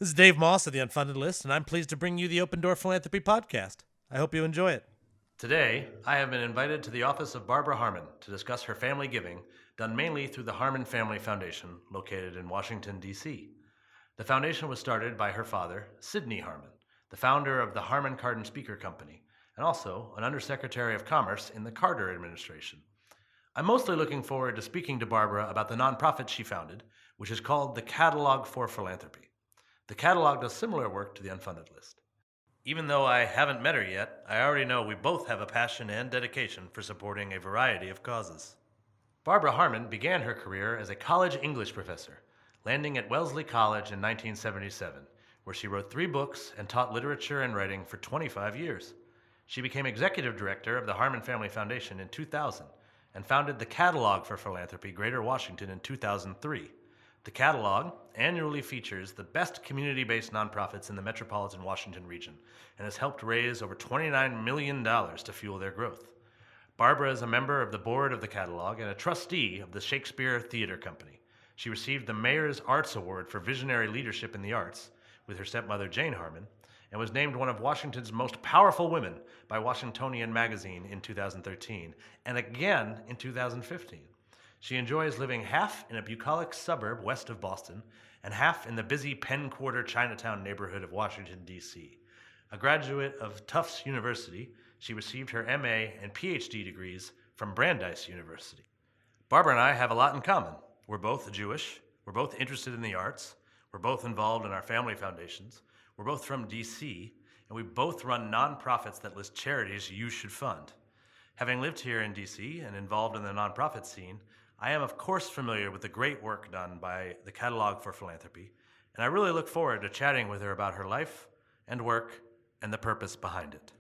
This is Dave Moss of the Unfunded List, and I'm pleased to bring you the Open Door Philanthropy Podcast. I hope you enjoy it. Today, I have been invited to the office of Barbara Harmon to discuss her family giving, done mainly through the Harmon Family Foundation, located in Washington, D.C. The foundation was started by her father, Sidney Harmon, the founder of the Harmon Card and Speaker Company, and also an Undersecretary of Commerce in the Carter administration. I'm mostly looking forward to speaking to Barbara about the nonprofit she founded, which is called the Catalog for Philanthropy. The catalog does similar work to the Unfunded List. Even though I haven't met her yet, I already know we both have a passion and dedication for supporting a variety of causes. Barbara Harmon began her career as a college English professor, landing at Wellesley College in 1977, where she wrote 3 books and taught literature and writing for 25 years. She became executive director of the Harmon Family Foundation in 2000 and founded the Catalog for Philanthropy Greater Washington in 2003. The catalog annually features the best community-based nonprofits in the metropolitan Washington region and has helped raise over $29 million to fuel their growth. Barbara is a member of the board of the catalog and a trustee of the Shakespeare Theater Company. She received the Mayor's Arts Award for Visionary Leadership in the Arts with her stepmother Jane Harmon, and was named one of Washington's most powerful women by Washingtonian magazine in 2013 and again in 2015. She enjoys living half in a bucolic suburb west of Boston and half in the busy Penn Quarter Chinatown neighborhood of Washington, D.C. A graduate of Tufts University, she received her MA and PhD degrees from Brandeis University. Barbara and I have a lot in common. We're both Jewish, we're both interested in the arts, we're both involved in our family foundations, we're both from D.C., and we both run nonprofits that list charities you should fund. Having lived here in D.C. and involved in the nonprofit scene, I am of course familiar with the great work done by the Catalog for Philanthropy, and I really look forward to chatting with her about her life and work and the purpose behind it.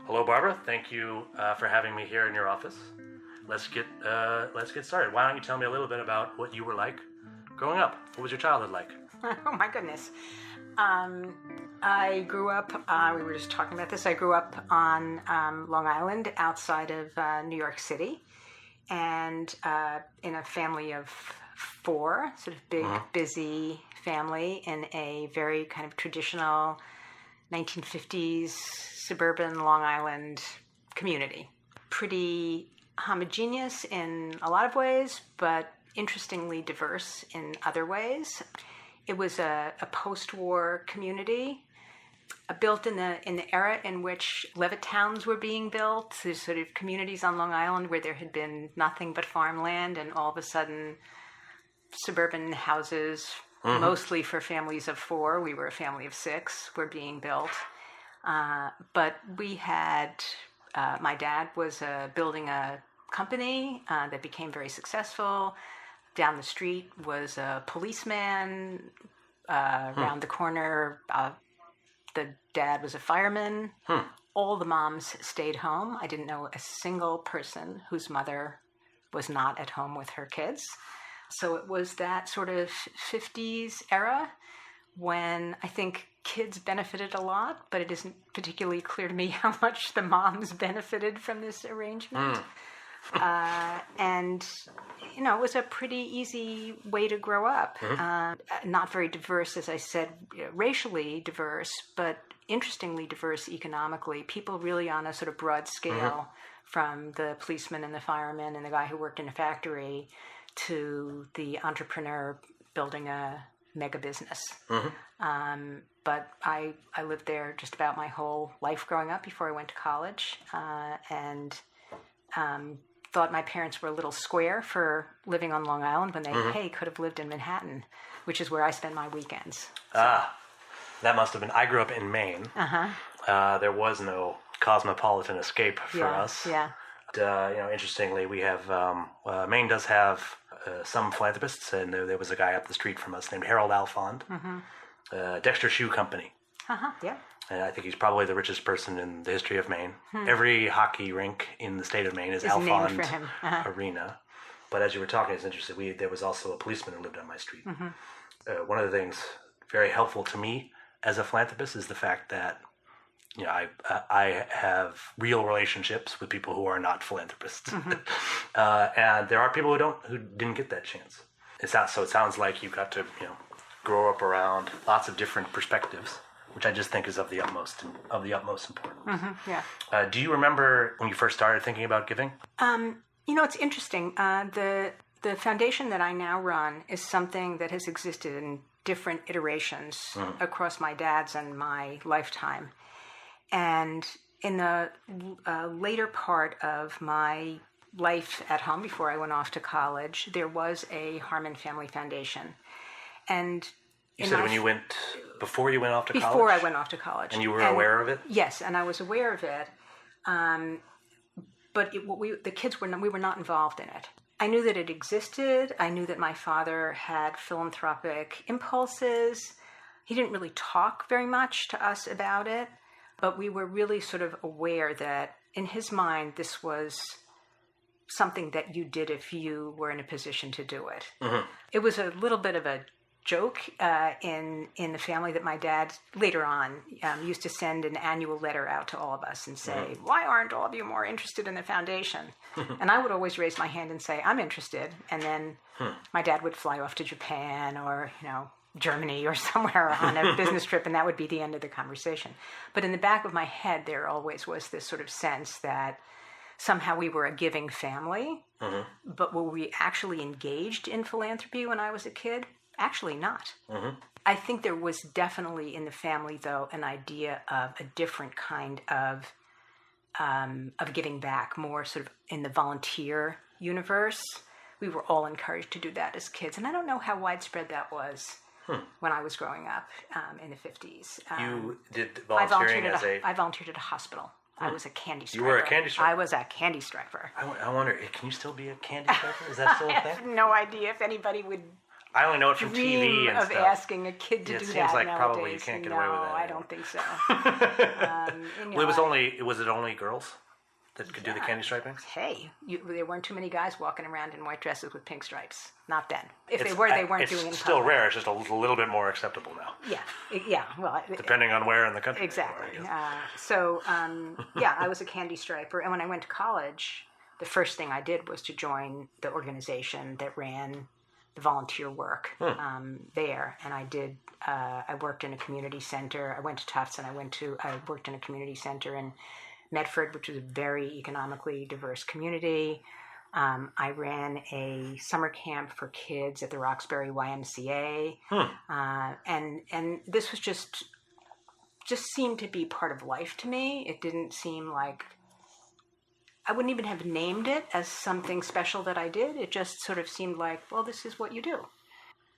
Hello, Barbara. Thank you for having me here in your office. Let's get started. Why don't you tell me a little bit about what you were like growing up? What was your childhood like? Oh my goodness. I grew up, we were just talking about this, I grew up on Long Island outside of New York City, and in a family of 4, sort of big, busy family in a very kind of traditional 1950s suburban Long Island community. Pretty homogeneous in a lot of ways, but interestingly diverse in other ways. It was a post-war community built in the era in which Levittowns were being built. There's sort of communities on Long Island where there had been nothing but farmland, and all of a sudden suburban houses, mostly for families of 4, we were a family of 6, were being built. But we had, my dad was building a company that became very successful. Down the street was a policeman. Around the corner, the dad was a fireman. All the moms stayed home. I didn't know a single person whose mother was not at home with her kids. So it was that sort of 50s era when I think kids benefited a lot, but it isn't particularly clear to me how much the moms benefited from this arrangement. And, you know, it was a pretty easy way to grow up. Not very diverse, as I said, racially diverse, but interestingly diverse economically. People really on a sort of broad scale, from the policeman and the fireman and the guy who worked in a factory to the entrepreneur building a mega business. But I lived there just about my whole life growing up before I went to college, and thought my parents were a little square for living on Long Island when they, could have lived in Manhattan, which is where I spend my weekends. So. That must have been, I grew up in Maine. There was no cosmopolitan escape for us. Yeah. Interestingly, we have, Maine does have some philanthropists, and there was a guy up the street from us named Harold Alfond, Dexter Shoe Company. Yeah. And I think he's probably the richest person in the history of Maine. Every hockey rink in the state of Maine is Alfond Arena. But as you were talking, it's interesting. There was also a policeman who lived on my street. One of the things very helpful to me as a philanthropist is the fact that I have real relationships with people who are not philanthropists, and there are people who didn't get that chance. It sounds like you got to grow up around lots of different perspectives, which I just think is of the utmost importance. Yeah. Do you remember when you first started thinking about giving? It's interesting. The foundation that I now run is something that has existed in different iterations across my dad's and my lifetime. And in the later part of my life at home, before I went off to college, there was a Harmon Family Foundation. And you said before you went off to college? Before I went off to college. And you were aware of it? Yes, and I was aware of it. But we were not involved in it. I knew that it existed. I knew that my father had philanthropic impulses. He didn't really talk very much to us about it, but we were really sort of aware that in his mind, this was something that you did if you were in a position to do it. Mm-hmm. It was a little bit of a joke in the family that my dad later on used to send an annual letter out to all of us and say, why aren't all of you more interested in the foundation? And I would always raise my hand and say, I'm interested. And then my dad would fly off to Japan or, Germany or somewhere on a business trip, and that would be the end of the conversation. But in the back of my head, there always was this sort of sense that somehow we were a giving family, but were we actually engaged in philanthropy when I was a kid? Actually not. Mm-hmm. I think there was definitely in the family, though, an idea of a different kind of giving back, more sort of in the volunteer universe. We were all encouraged to do that as kids. And I don't know how widespread that was when I was growing up in the 50s. You did volunteering I volunteered at a hospital. I was a candy striper. You were a candy striper? I was a candy striper. I wonder, can you still be a candy striper? Is that still a thing? I have no idea if anybody would I only know it from TV and of stuff. asking a kid to do that. It seems like nowadays. Probably you can't get away with that. No, I don't think so. Was it only girls that could do the candy striping? Hey, there weren't too many guys walking around in white dresses with pink stripes. Not then. If they were, they weren't doing it. It's still rare. It's just a little bit more acceptable now. Yeah. Well, depending on where in the country. Exactly. I was a candy striper, and when I went to college, the first thing I did was to join the organization that ran the volunteer work there, and I worked in a community center. I went to Tufts, and I worked in a community center in Medford, which is a very economically diverse community. I ran a summer camp for kids at the Roxbury YMCA, and this was just seemed to be part of life to me. It didn't seem like I wouldn't even have named it as something special that I did. It just sort of seemed like, well, this is what you do.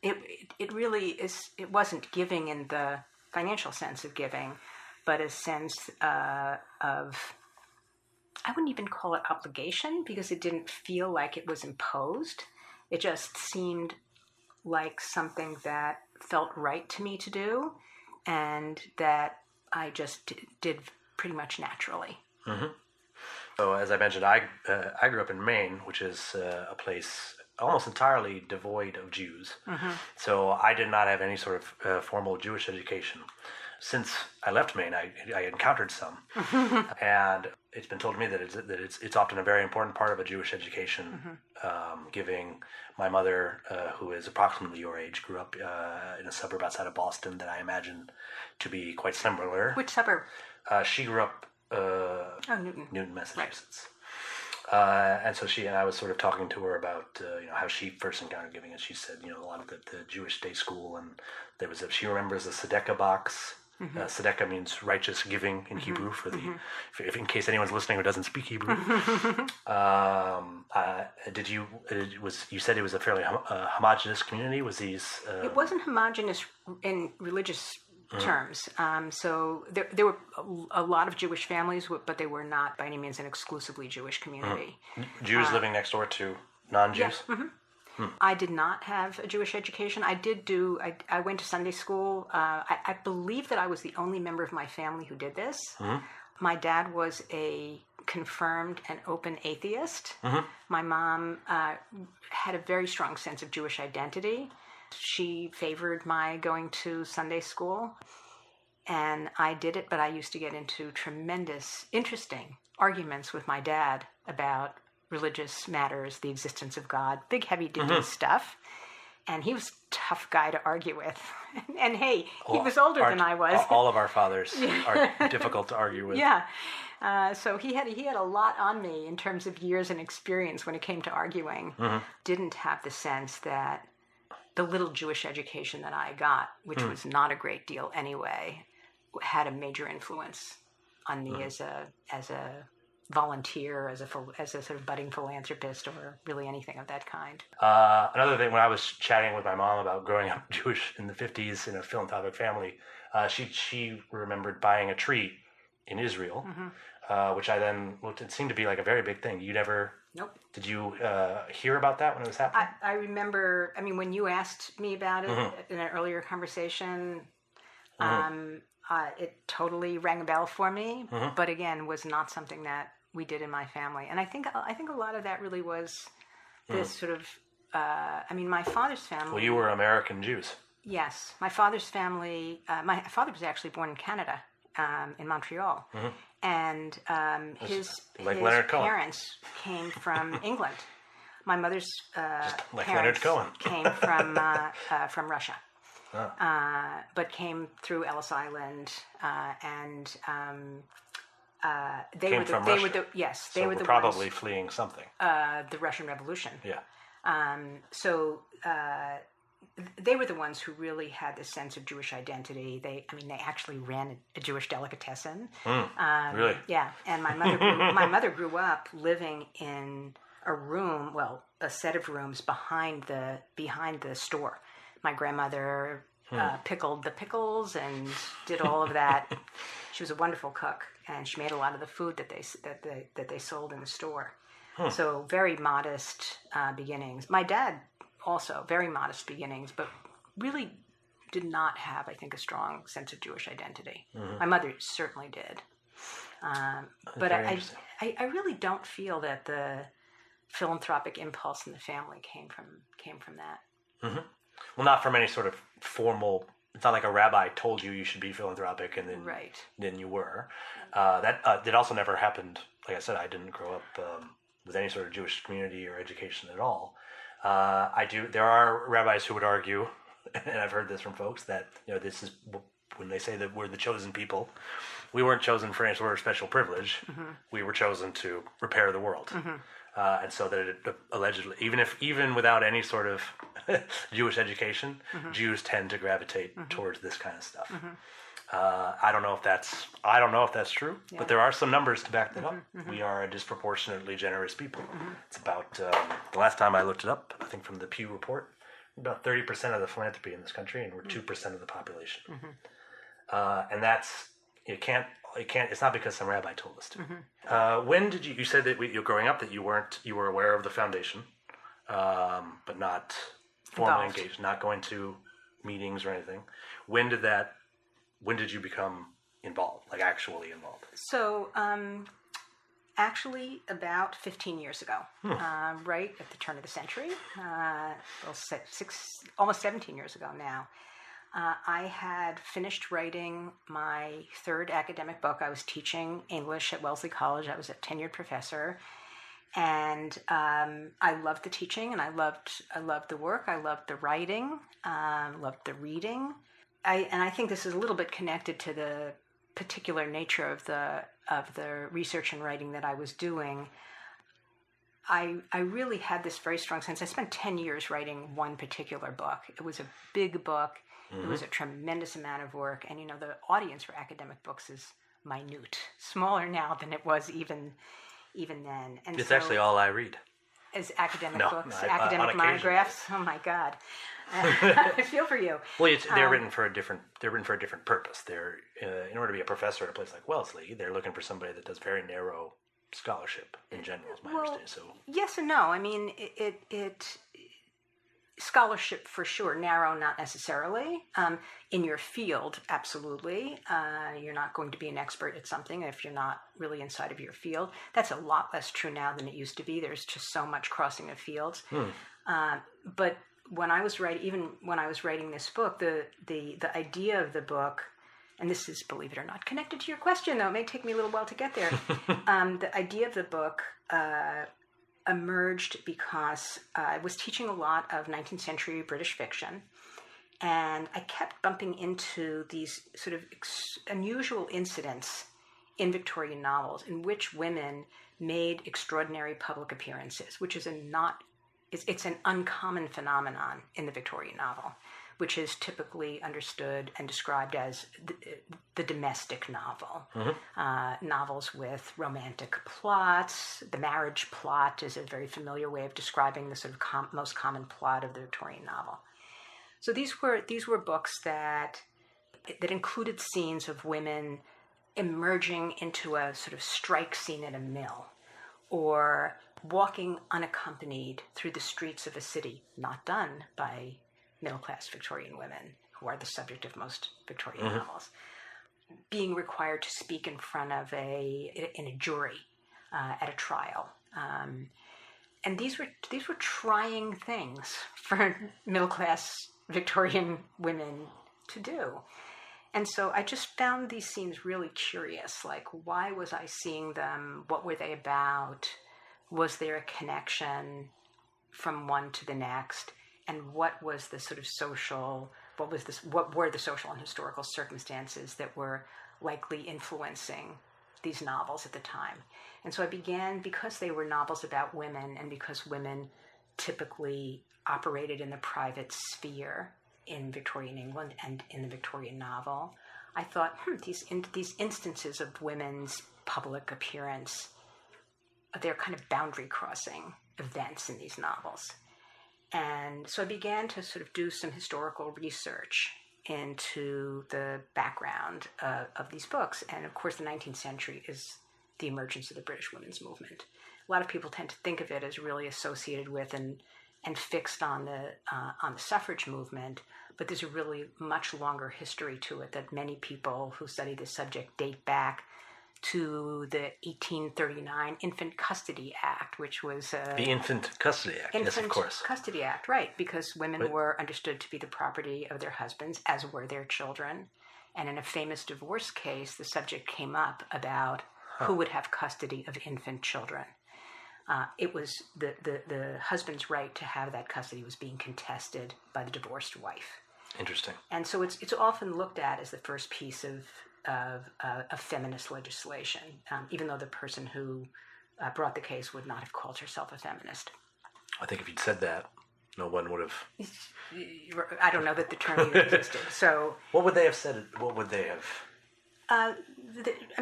It really is. It wasn't giving in the financial sense of giving, but a sense of, I wouldn't even call it obligation because it didn't feel like it was imposed. It just seemed like something that felt right to me to do and that I just did pretty much naturally. Mm-hmm. So, as I mentioned, I grew up in Maine, which is a place almost entirely devoid of Jews. Mm-hmm. So I did not have any sort of formal Jewish education. Since I left Maine, I encountered some, and it's been told to me that it's often a very important part of a Jewish education. Giving my mother, who is approximately your age, grew up in a suburb outside of Boston that I imagine to be quite similar. Which suburb? She grew up. Newton, Massachusetts. Right. And so I was sort of talking to her about how she first encountered giving, and she said a lot of the Jewish day school, and she remembers the tzedakah box. Tzedakah means righteous giving in Hebrew if in case anyone's listening who doesn't speak Hebrew. You said it was a fairly homogenous community? It wasn't homogenous in religious terms. So there were a lot of Jewish families, but they were not by any means an exclusively Jewish community. Jews living next door to non-Jews? Yeah. I did not have a Jewish education. I went to Sunday school. I believe that I was the only member of my family who did this. My dad was a confirmed and open atheist. My mom had a very strong sense of Jewish identity. She favored my going to Sunday school. And I did it, but I used to get into tremendous, interesting arguments with my dad about religious matters, the existence of God, big, heavy-duty stuff. And he was a tough guy to argue with. And hey, he was older than I was. All of our fathers are difficult to argue with. Yeah. So he had a lot on me in terms of years and experience when it came to arguing. Didn't have the sense that the little Jewish education that I got, which was not a great deal anyway, had a major influence on me as a volunteer, as a sort of budding philanthropist, or really anything of that kind. Another thing, when I was chatting with my mom about growing up Jewish in the 50s in a philanthropic family, she remembered buying a tree in Israel, which I then looked. It seemed to be like a very big thing. You never. Nope. Did you hear about that when it was happening? I remember. I mean, when you asked me about it in an earlier conversation, it totally rang a bell for me. But again, was not something that we did in my family. And I think a lot of that really was this sort of. I mean, my father's family. Well, you were American Jews. Yes, my father's family. My father was actually born in Canada, in Montreal, and his parents came from England. My mother's parents came from Russia, but came through Ellis Island, and they were probably fleeing something. The Russian Revolution. Yeah. So they were the ones who really had this sense of Jewish identity. They actually ran a Jewish delicatessen. Really? Yeah. And my mother grew up living in a set of rooms behind the store. My grandmother pickled the pickles and did all of that. She was a wonderful cook, and she made a lot of the food that they sold in the store. So very modest beginnings. My dad also very modest beginnings, but really did not have, I think, a strong sense of Jewish identity. My mother certainly did, but I really don't feel that the philanthropic impulse in the family came from that. Well, not from any sort of formal. It's not like a rabbi told you should be philanthropic, and then you were. That also never happened. Like I said, I didn't grow up with any sort of Jewish community or education at all. There are rabbis who would argue, and I've heard this from folks, that this is when they say that we're the chosen people. We weren't chosen for any sort of special privilege. We were chosen to repair the world, and so that it allegedly, even without any sort of Jewish education, Jews tend to gravitate towards this kind of stuff. I don't know if that's true, but there are some numbers to back that up. We are a disproportionately generous people. It's about the last time I looked it up, I think from the Pew report, about 30% of the philanthropy in this country, and we're 2% of the population. And that's it's not because some rabbi told us to. When did you said that you're growing up that you were aware of the foundation, but not formally engaged, not going to meetings or anything. When did you become involved, like actually involved? So, actually about 15 years ago, right at the turn of the century, almost 17 years ago now, I had finished writing my third academic book. I was teaching English at Wellesley College. I was a tenured professor. And I loved the teaching, and I loved the work. I loved the writing, loved the reading. I think this is a little bit connected to the particular nature of the research and writing that I was doing. I really had this very strong sense. I spent 10 years writing one particular book. It was a big book. It was a tremendous amount of work. And, the audience for academic books is minute, smaller now than it was even then. And it's actually all I read. As academic books, academic monographs. Oh my God, I feel for you. Well, they're written for a different purpose. They're in order to be a professor at a place like Wellesley, they're looking for somebody that does very narrow scholarship in general. Is my understanding. So yes and no. I mean, it scholarship for sure, narrow not necessarily. In your field, absolutely. You're not going to be an expert at something if you're not really inside of your field. That's a lot less true now than it used to be. There's just so much crossing of fields. But when I was writing this book, the idea of the book and this is, believe it or not, connected to your question, though it may take me a little while to get there. The idea of the book emerged because I was teaching a lot of 19th century British fiction, and I kept bumping into these sort of unusual incidents in Victorian novels in which women made extraordinary public appearances, which is it's an uncommon phenomenon in the Victorian novel, which is typically understood and described as the domestic novel. Novels with romantic plots. The marriage plot is a very familiar way of describing the sort of most common plot of the Victorian novel. So these were books that included scenes of women emerging into a sort of strike scene at a mill, or walking unaccompanied through the streets of a city, not done by middle-class Victorian women, who are the subject of most Victorian novels, being required to speak in front of a jury at a trial. And these were trying things for middle-class Victorian women to do. And so I just found these scenes really curious. Like, why was I seeing them? What were they about? Was there a connection from one to the next? And what was the sort of what were the social and historical circumstances that were likely influencing these novels at the time? And so I began, because they were novels about women, and because women typically operated in the private sphere in Victorian England and in the Victorian novel, I thought, these instances of women's public appearance, they're kind of boundary crossing events in these novels. And so I began to sort of do some historical research into the background of these books. And of course, the 19th century is the emergence of the British women's movement. A lot of people tend to think of it as really associated with and fixed on the suffrage movement, but there's a really much longer history to it that many people who study this subject date back to the 1839 Infant Custody Act, which was the Infant Custody Act. Yes, of course. Custody Act, right? Because women were understood to be the property of their husbands, as were their children. And in a famous divorce case, the subject came up about who would have custody of infant children. It was the husband's right to have that custody was being contested by the divorced wife. Interesting. And so it's often looked at as the first piece of feminist legislation, even though the person who brought the case would not have called herself a feminist. I think if you'd said that, no one would have. I don't know that the term even existed. So what would they have said? What would they have?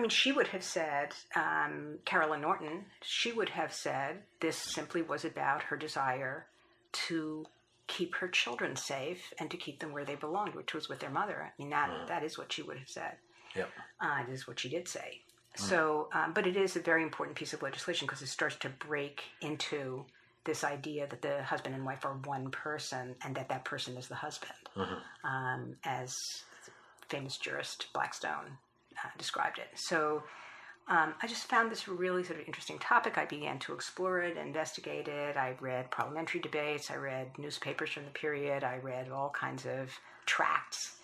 She would have said, Caroline Norton, she would have said this simply was about her desire to keep her children safe and to keep them where they belonged, which was with their mother. I mean, that is what she would have said. Yep. It is what she did say. So, but it is a very important piece of legislation because it starts to break into this idea that the husband and wife are one person and that person is the husband, as famous jurist Blackstone described it. So I just found this really sort of interesting topic. I began to explore it, investigate it. I read parliamentary debates. I read newspapers from the period. I read all kinds of tracts.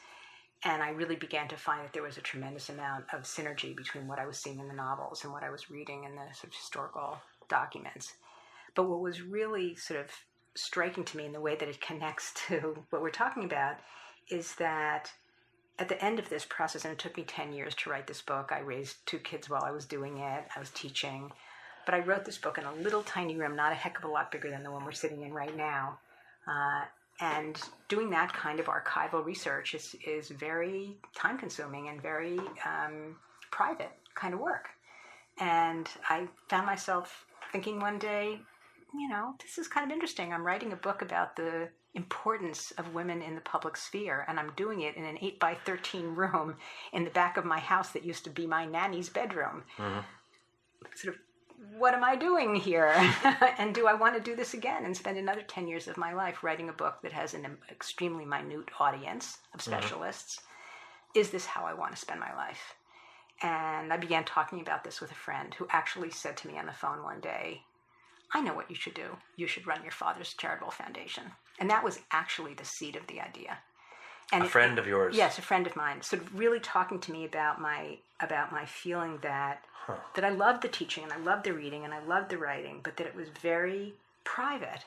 And I really began to find that there was a tremendous amount of synergy between what I was seeing in the novels and what I was reading in the sort of historical documents. But what was really sort of striking to me in the way that it connects to what we're talking about is that at the end of this process, and it took me 10 years to write this book, I raised 2 kids while I was doing it, I was teaching, but I wrote this book in a little tiny room, not a heck of a lot bigger than the one we're sitting in right now. And doing that kind of archival research is very time-consuming and very private kind of work. And I found myself thinking one day, this is kind of interesting. I'm writing a book about the importance of women in the public sphere, and I'm doing it in an 8x13 room in the back of my house that used to be my nanny's bedroom. Sort of, what am I doing here? And do I want to do this again and spend another 10 years of my life writing a book that has an extremely minute audience of specialists? Is this how I want to spend my life? And I began talking about this with a friend who actually said to me on the phone one day, I know what you should do. You should run your father's charitable foundation. And that was actually the seed of the idea. And a friend of yours? Yes, a friend of mine. Sort of really talking to me about my feeling that I loved the teaching and I loved the reading and I loved the writing, but that it was very private,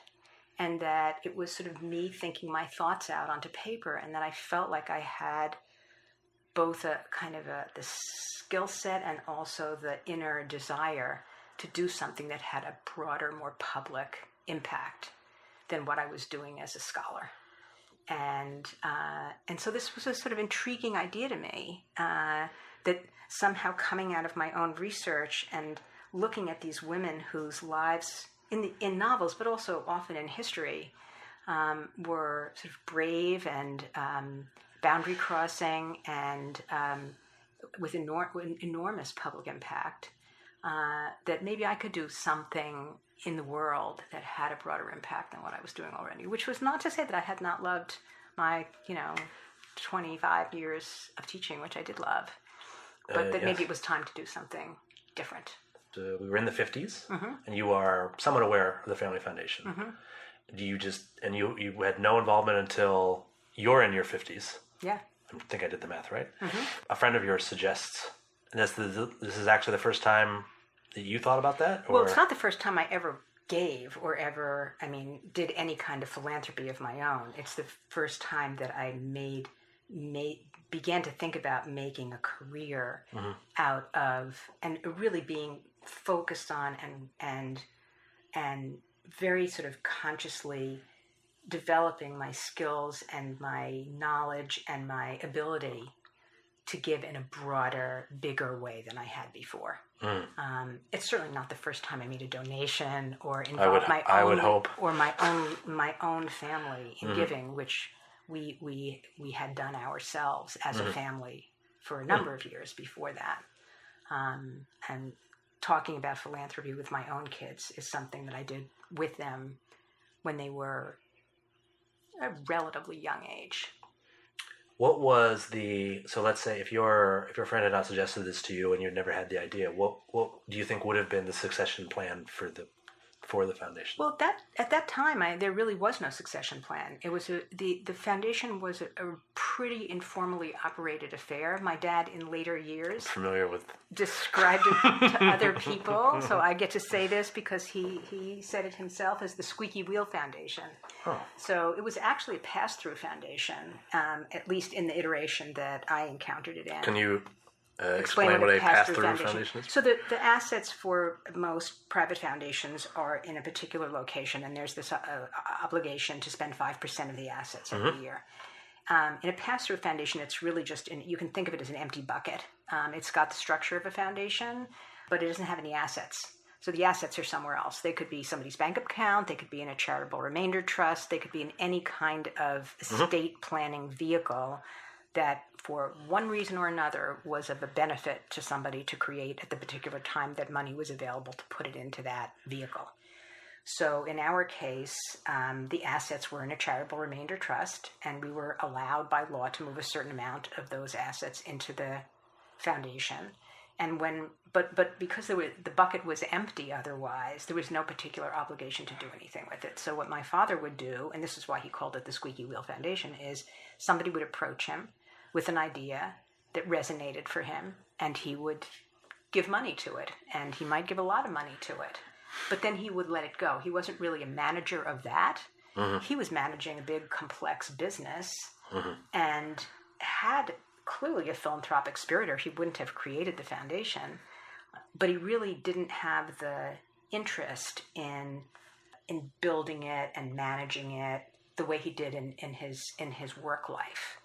and that it was sort of me thinking my thoughts out onto paper, and that I felt like I had both a kind of the skill set and also the inner desire to do something that had a broader, more public impact than what I was doing as a scholar. And so this was a sort of intriguing idea to me, that somehow coming out of my own research and looking at these women whose lives in novels, but also often in history, were sort of brave and boundary crossing and with enormous public impact, that maybe I could do something in the world that had a broader impact than what I was doing already, which was not to say that I had not loved my, 25 years of teaching, which I did love, but that maybe it was time to do something different. We were in the 50s, and you are somewhat aware of the Family Foundation. Do you you had no involvement until you're in your 50s? Yeah. I think I did the math right. A friend of yours suggests, and this is actually the first time that you thought about that? Or? Well, it's not the first time I ever gave or ever, did any kind of philanthropy of my own. It's the first time that I began to think about making a career out of, and really being focused on and very sort of consciously developing my skills and my knowledge and my ability to give in a broader, bigger way than I had before. It's certainly not the first time I made a donation or involved I would hope. or my own family in giving, which we had done ourselves as a family for a number of years before that. And talking about philanthropy with my own kids is something that I did with them when they were a relatively young age. What was so let's say if your friend had not suggested this to you and you'd never had the idea, what do you think would have been the succession plan for the foundation? Well, at that time, there really was no succession plan. It was the foundation was a pretty informally operated affair. My dad, in later years, described it to other people. So I get to say this because he said it himself as the Squeaky Wheel Foundation. Oh. So it was actually a pass-through foundation, at least in the iteration that I encountered it in. Can you explain what a pass-through foundation is? So the assets for most private foundations are in a particular location, and there's this obligation to spend 5% of the assets every year. In a pass-through foundation, it's really just, you can think of it as an empty bucket. It's got the structure of a foundation, but it doesn't have any assets. So the assets are somewhere else. They could be somebody's bank account, they could be in a charitable remainder trust, they could be in any kind of estate planning vehicle that for one reason or another was of a benefit to somebody to create at the particular time that money was available to put it into that vehicle. So in our case, the assets were in a charitable remainder trust, and we were allowed by law to move a certain amount of those assets into the foundation. And but because the bucket was empty otherwise, there was no particular obligation to do anything with it. So what my father would do, and this is why he called it the Squeaky Wheel Foundation, is somebody would approach him with an idea that resonated for him, and he would give money to it, and he might give a lot of money to it, but then he would let it go. He wasn't really a manager of that. He was managing a big, complex business and had clearly a philanthropic spirit, or he wouldn't have created the foundation, but he really didn't have the interest in building it and managing it the way he did in his work life.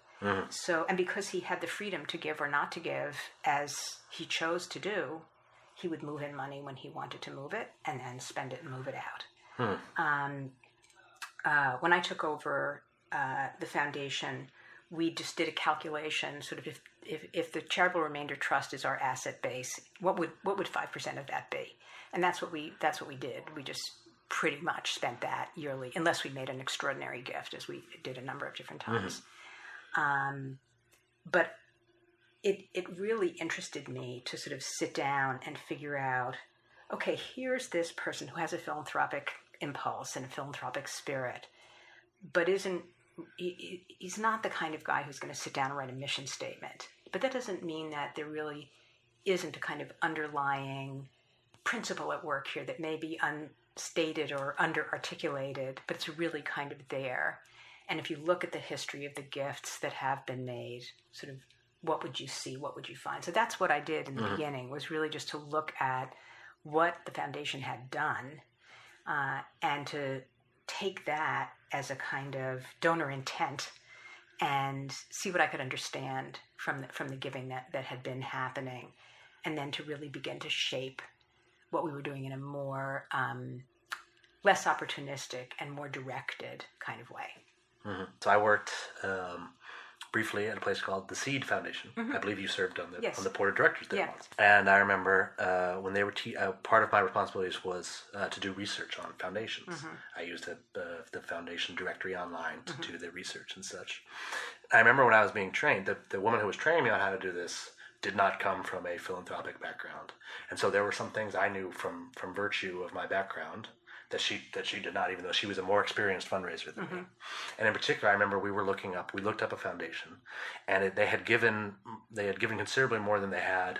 So, and because he had the freedom to give or not to give as he chose to do, he would move in money when he wanted to move it and then spend it and move it out. When I took over the foundation, we just did a calculation, sort of if the charitable remainder trust is our asset base, what would 5% of that be? And that's what we did. We just pretty much spent that yearly, unless we made an extraordinary gift, as we did a number of different times. But it really interested me to sort of sit down and figure out, okay, here's this person who has a philanthropic impulse and a philanthropic spirit, but isn't he's not the kind of guy who's going to sit down and write a mission statement. But that doesn't mean that there really isn't a kind of underlying principle at work here that may be unstated or under-articulated, but it's really kind of there. And if you look at the history of the gifts that have been made, sort of what would you see, what would you find? So that's what I did in the beginning, was really just to look at what the foundation had done and to take that as a kind of donor intent and see what I could understand from the giving that had been happening, and then to really begin to shape what we were doing in a more less opportunistic and more directed kind of way. Mm-hmm. So I worked briefly at a place called the Seed Foundation. I believe you served on the board of directors there once. And I remember when they were part of my responsibilities was to do research on foundations. I used the foundation directory online to do the research and such. I remember when I was being trained, the woman who was training me on how to do this did not come from a philanthropic background, and so there were some things I knew from virtue of my background that she did not, even though she was a more experienced fundraiser than me. And in particular, I remember we looked up a foundation, and they had given considerably more than they had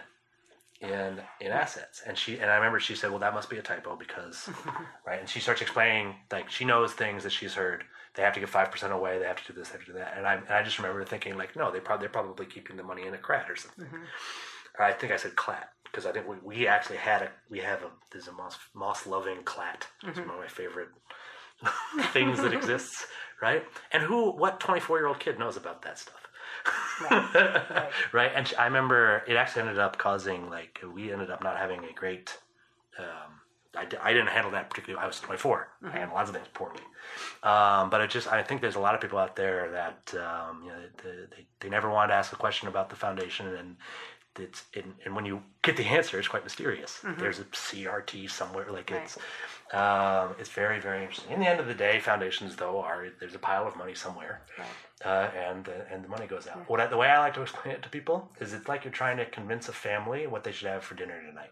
in assets. And I remember she said, well, that must be a typo because, right? And she starts explaining, like, she knows things that she's heard. They have to give 5% away. They have to do this, they have to do that. And I just remember thinking, like, no, they're probably keeping the money in a crat or something. I think I said clat, because I think we actually there's a moss loving clat. It's one of my favorite things that exists, right? And what 24-year-old kid knows about that stuff? Right. Right. And I remember it actually ended up causing, like, we ended up not having a great, I didn't handle that particularly. I was 24. I handled lots of things poorly. But I think there's a lot of people out there that, they never wanted to ask a question about the foundation, and and when you get the answer, it's quite mysterious. There's a CRT somewhere, it's very, very interesting. In the end of the day, foundations though there's a pile of money somewhere, and the money goes out. The way I like to explain it to people is it's like you're trying to convince a family what they should have for dinner tonight.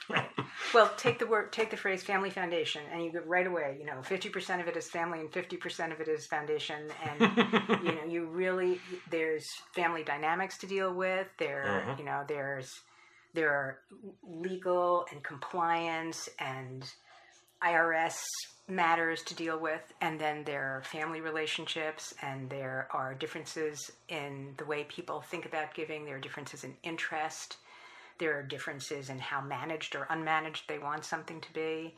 Right. Well, take the phrase family foundation, and you go right away, 50% of it is family and 50% of it is foundation. And, you really, there's family dynamics to deal with. There are legal and compliance and IRS matters to deal with. And then there are family relationships, and there are differences in the way people think about giving. There are differences in interest. There are differences in how managed or unmanaged they want something to be.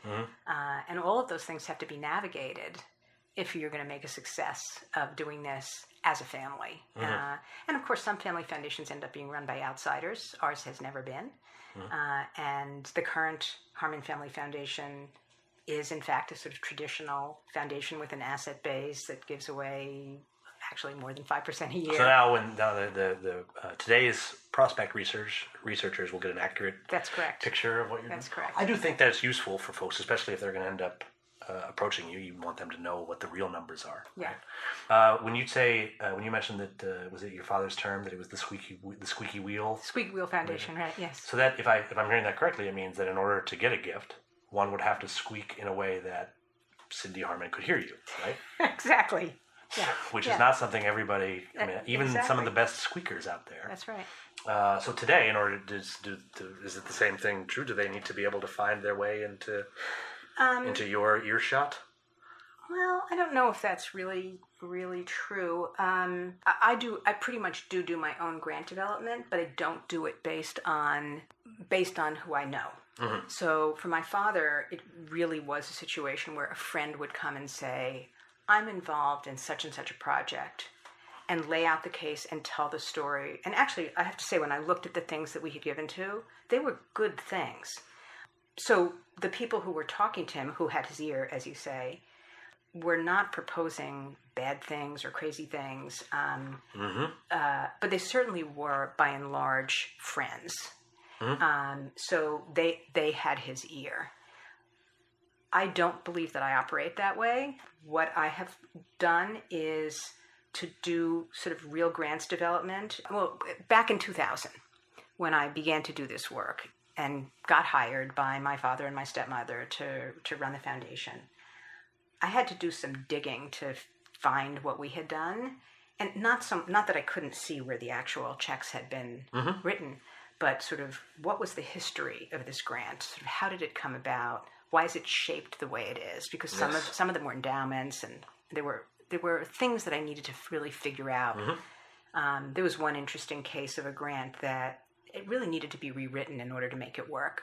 And all of those things have to be navigated if you're going to make a success of doing this as a family. And of course, some family foundations end up being run by outsiders. Ours has never been. And the current Harmon Family Foundation is, in fact, a sort of traditional foundation with an asset base that gives away actually more than 5% a year. So now the today's prospect researchers will get an accurate picture of what you're doing. That's correct. I do think that's useful for folks, especially if they're going to end up approaching you. You want them to know what the real numbers are. Yeah. Right? When you mentioned that was it your father's term that it was the squeaky wheel? Squeaky Wheel Foundation, right? Yes. So that if I'm hearing that correctly, it means that in order to get a gift, one would have to squeak in a way that Cindy Harmon could hear you, right? Exactly. Yeah. Which is not something everybody, even some of the best squeakers out there. That's right. So today, in order to is it the same thing true? Do they need to be able to find their way into your earshot? Well, I don't know if that's really true. I pretty much do my own grant development, but I don't do it based on who I know. So for my father, it really was a situation where a friend would come and say, I'm involved in such and such a project, and lay out the case and tell the story. And actually, I have to say, when I looked at the things that we had given to, they were good things. So the people who were talking to him, who had his ear, as you say, were not proposing bad things or crazy things, but they certainly were, by and large, friends. So they had his ear. I don't believe that I operate that way. What I have done is to do sort of real grants development. Well, back in 2000, when I began to do this work and got hired by my father and my stepmother to run the foundation, I had to do some digging to find what we had done. And not that I couldn't see where the actual checks had been written, but sort of what was the history of this grant? Sort of how did it come about? Why is it shaped the way it is? Because some of them were endowments, and there were things that I needed to really figure out. There was one interesting case of a grant that it really needed to be rewritten in order to make it work.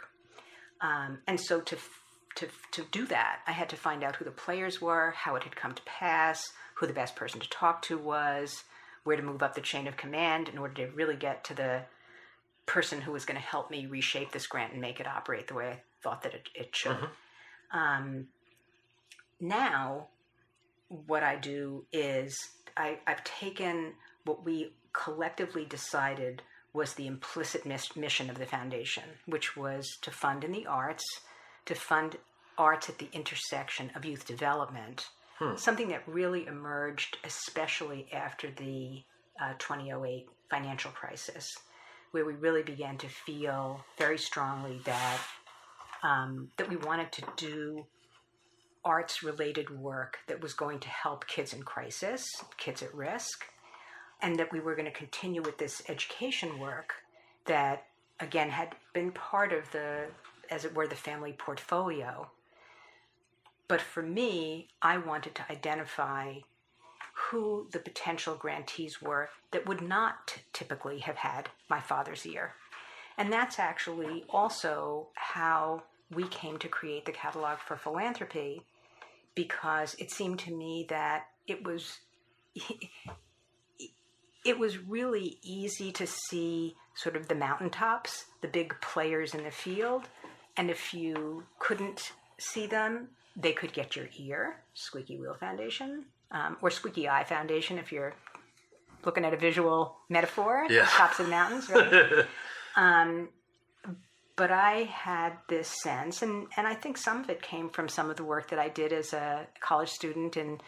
And so to do that, I had to find out who the players were, how it had come to pass, who the best person to talk to was, where to move up the chain of command in order to really get to the person who was going to help me reshape this grant and make it operate the way I thought that it should. Now, what I do is I've taken what we collectively decided was the implicit mission of the foundation, which was to fund in the arts, to fund arts at the intersection of youth development, something that really emerged especially after the 2008 financial crisis, where we really began to feel very strongly that we wanted to do arts-related work that was going to help kids in crisis, kids at risk, and that we were going to continue with this education work that, again, had been part of the, as it were, the family portfolio. But for me, I wanted to identify who the potential grantees were that would not typically have had my father's ear. And that's actually also how we came to create the Catalog for Philanthropy, because it seemed to me that it was really easy to see sort of the mountaintops, the big players in the field, and if you couldn't see them, they could get your ear, Squeaky Wheel Foundation, or Squeaky Eye Foundation if you're looking at a visual metaphor, tops of the mountains, right? But I had this sense, and I think some of it came from some of the work that I did as a college student in,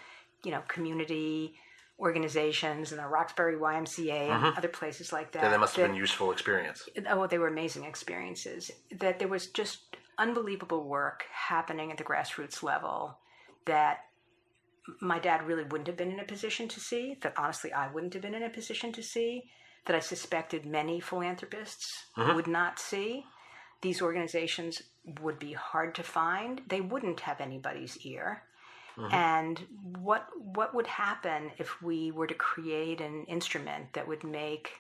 community organizations and the Roxbury YMCA and other places like that. Then that must have been useful experience. Oh, they were amazing experiences. That there was just unbelievable work happening at the grassroots level that my dad really wouldn't have been in a position to see, that honestly I wouldn't have been in a position to see, that I suspected many philanthropists would not see. These organizations would be hard to find. They wouldn't have anybody's ear. And what would happen if we were to create an instrument that would make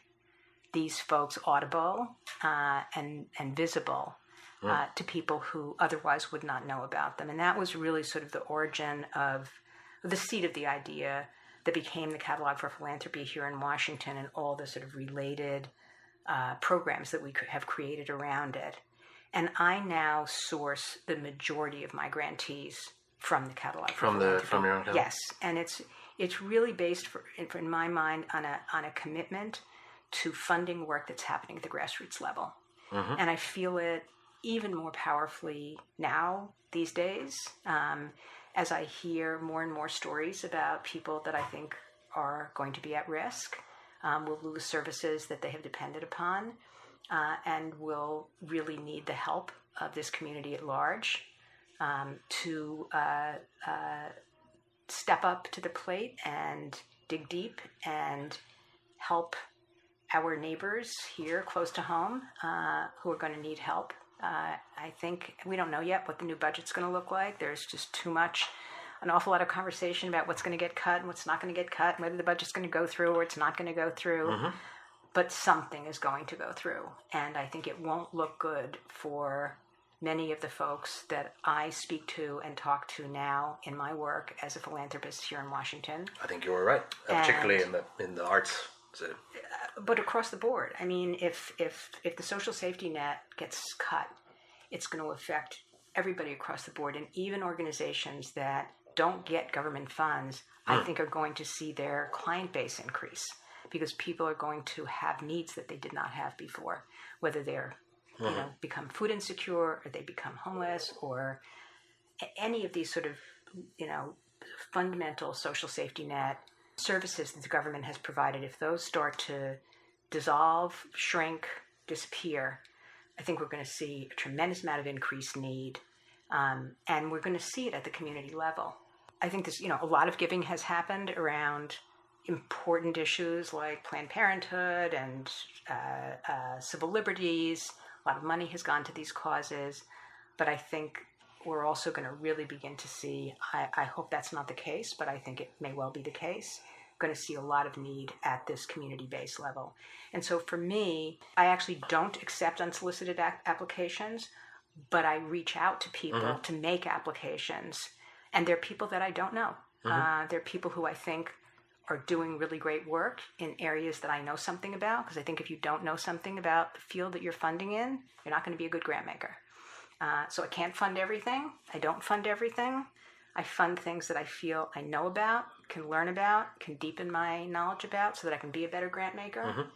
these folks audible and visible to people who otherwise would not know about them? And that was really sort of the origin of the seed of the idea that became the Catalog for Philanthropy here in Washington and all the sort of related programs that we have created around it. And I now source the majority of my grantees from the Catalog for Philanthropy. From your own catalog? Yes, and it's really based, in my mind, on a commitment to funding work that's happening at the grassroots level. And I feel it even more powerfully now, these days, as I hear more and more stories about people that I think are going to be at risk, will lose services that they have depended upon, and will really need the help of this community at large to step up to the plate and dig deep and help our neighbors here close to home who are going to need help. I think we don't know yet what the new budget's going to look like. There's just an awful lot of conversation about what's going to get cut and what's not going to get cut, and whether the budget's going to go through or it's not going to go through. But something is going to go through. And I think it won't look good for many of the folks that I speak to and talk to now in my work as a philanthropist here in Washington. I think you were right, particularly in the arts. But across the board. I mean, if the social safety net gets cut, it's going to affect everybody across the board. And even organizations that don't get government funds, I think are going to see their client base increase, because people are going to have needs that they did not have before, whether they're become food insecure, or they become homeless, or any of these sort of fundamental social safety net services that the government has provided. If those start to dissolve, shrink, disappear, I think we're going to see a tremendous amount of increased need, and we're going to see it at the community level. I think this, a lot of giving has happened around important issues like Planned Parenthood and civil liberties. A lot of money has gone to these causes, but I think we're also going to really begin to see, I hope that's not the case, but I think it may well be the case, going to see a lot of need at this community-based level. And so for me, I actually don't accept unsolicited applications, but I reach out to people to make applications. And they're people that I don't know. They're people who I think are doing really great work in areas that I know something about, because I think if you don't know something about the field that you're funding in, you're not going to be a good grant maker. So I can't fund everything. I don't fund everything. I fund things that I feel I know about, can learn about, can deepen my knowledge about, so that I can be a better grant maker.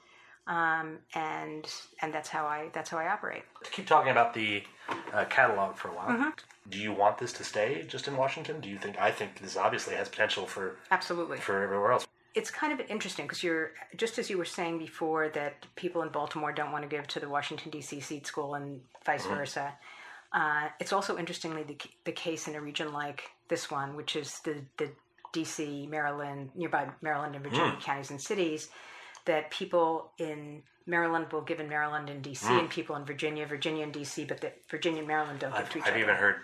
And that's how I operate. To keep talking about the catalog for a while, do you want this to stay just in Washington? Do you think? I think this obviously has potential for absolutely for everywhere else. It's kind of interesting because you're just as you were saying before that people in Baltimore don't want to give to the Washington D.C. seat school and vice versa. It's also interestingly the case in a region like this one, which is the D.C., Maryland, nearby Maryland and Virginia counties and cities, that people in Maryland will give in Maryland and D.C. and people in Virginia and D.C., but that Virginia and Maryland don't give to each other. I've even heard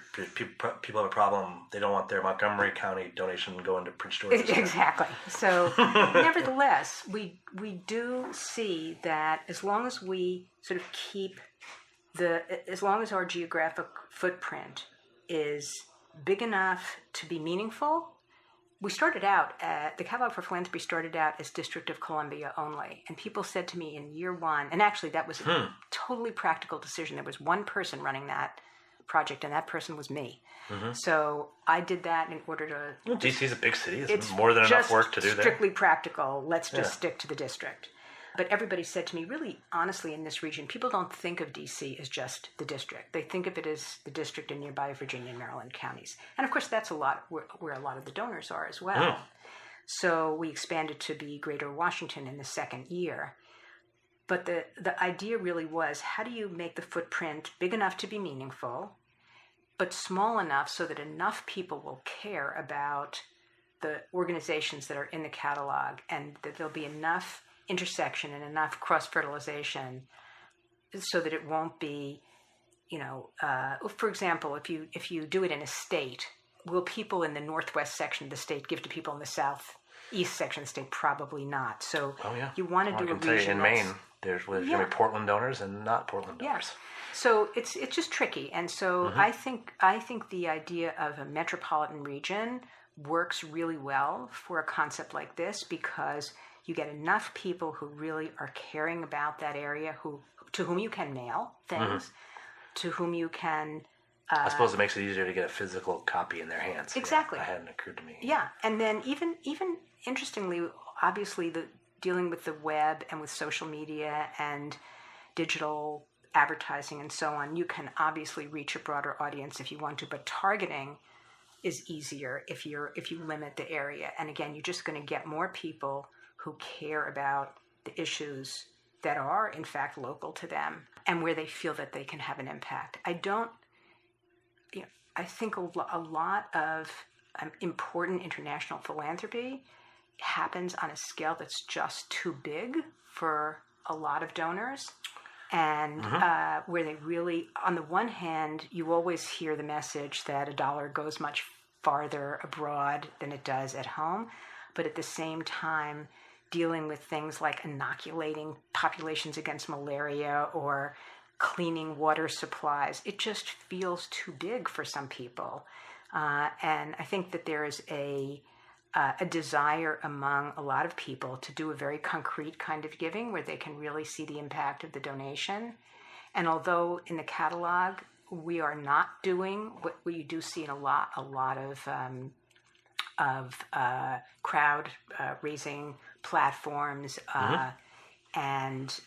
people have a problem. They don't want their Montgomery County donation going to Prince George's. Exactly. So nevertheless, we do see that as long as we sort of keep as long as our geographic footprint is big enough to be meaningful. We started out, the Catalog for Philanthropy started out as District of Columbia only. And people said to me in year one, and actually that was a totally practical decision. There was one person running that project, and that person was me. So I did that in order to... Well, D.C. is a big city. It's more than enough work to do there. It's strictly practical. Let's just stick to the district. But everybody said to me, really honestly, in this region, people don't think of D.C. as just the district. They think of it as the district in nearby Virginia and Maryland counties. And of course, that's a lot where a lot of the donors are as well. So we expanded to be Greater Washington in the second year. But the idea really was, how do you make the footprint big enough to be meaningful, but small enough so that enough people will care about the organizations that are in the catalog, and that there'll be enough intersection and enough cross-fertilization so that it won't be, for example, if you do it in a state, will people in the northwest section of the state give to people in the southeast section of the state? Probably not. So you want to do a region. In Maine, there's going to be Portland donors and not Portland donors. So it's just tricky. And so I think the idea of a metropolitan region works really well for a concept like this, because you get enough people who really are caring about that area, to whom you can mail things, to whom you can... I suppose it makes it easier to get a physical copy in their hands. Exactly. That hadn't occurred to me. Yeah, and then even interestingly, obviously, dealing with the web and with social media and digital advertising and so on, you can obviously reach a broader audience if you want to, but targeting is easier if you limit the area. And again, you're just going to get more people who care about the issues that are, in fact, local to them and where they feel that they can have an impact. I think a lot of important international philanthropy happens on a scale that's just too big for a lot of donors. And where they really, on the one hand, you always hear the message that a dollar goes much farther abroad than it does at home. But at the same time, dealing with things like inoculating populations against malaria or cleaning water supplies, it just feels too big for some people. And I think that there is a desire among a lot of people to do a very concrete kind of giving where they can really see the impact of the donation. And although in the catalog we are not doing what you do see in a lot of crowd raising platforms and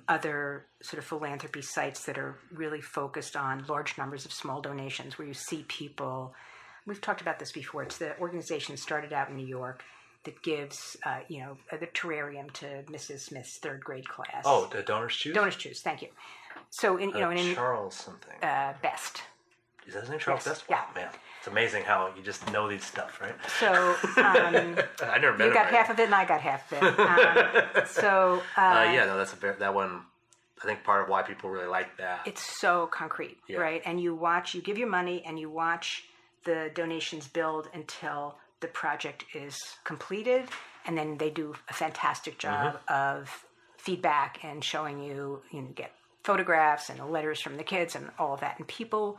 other sort of philanthropy sites that are really focused on large numbers of small donations, where you see people. We've talked about this before. It's the organization started out in New York that gives, the terrarium to Mrs. Smith's third grade class. Oh, the Donors Choose? Donors Choose, thank you. So, in Charles something. Best. Is that his name, Charles Yes, Best? yeah. Wow, man, it's amazing how you just know these stuff, right? So I never met you him. got half of it, and I got half of it. No, that one. I think part of why people really like that. It's so concrete, right? And you give your money, and you watch the donations build until the project is completed, and then they do a fantastic job of feedback and showing you get photographs and letters from the kids and all of that. And people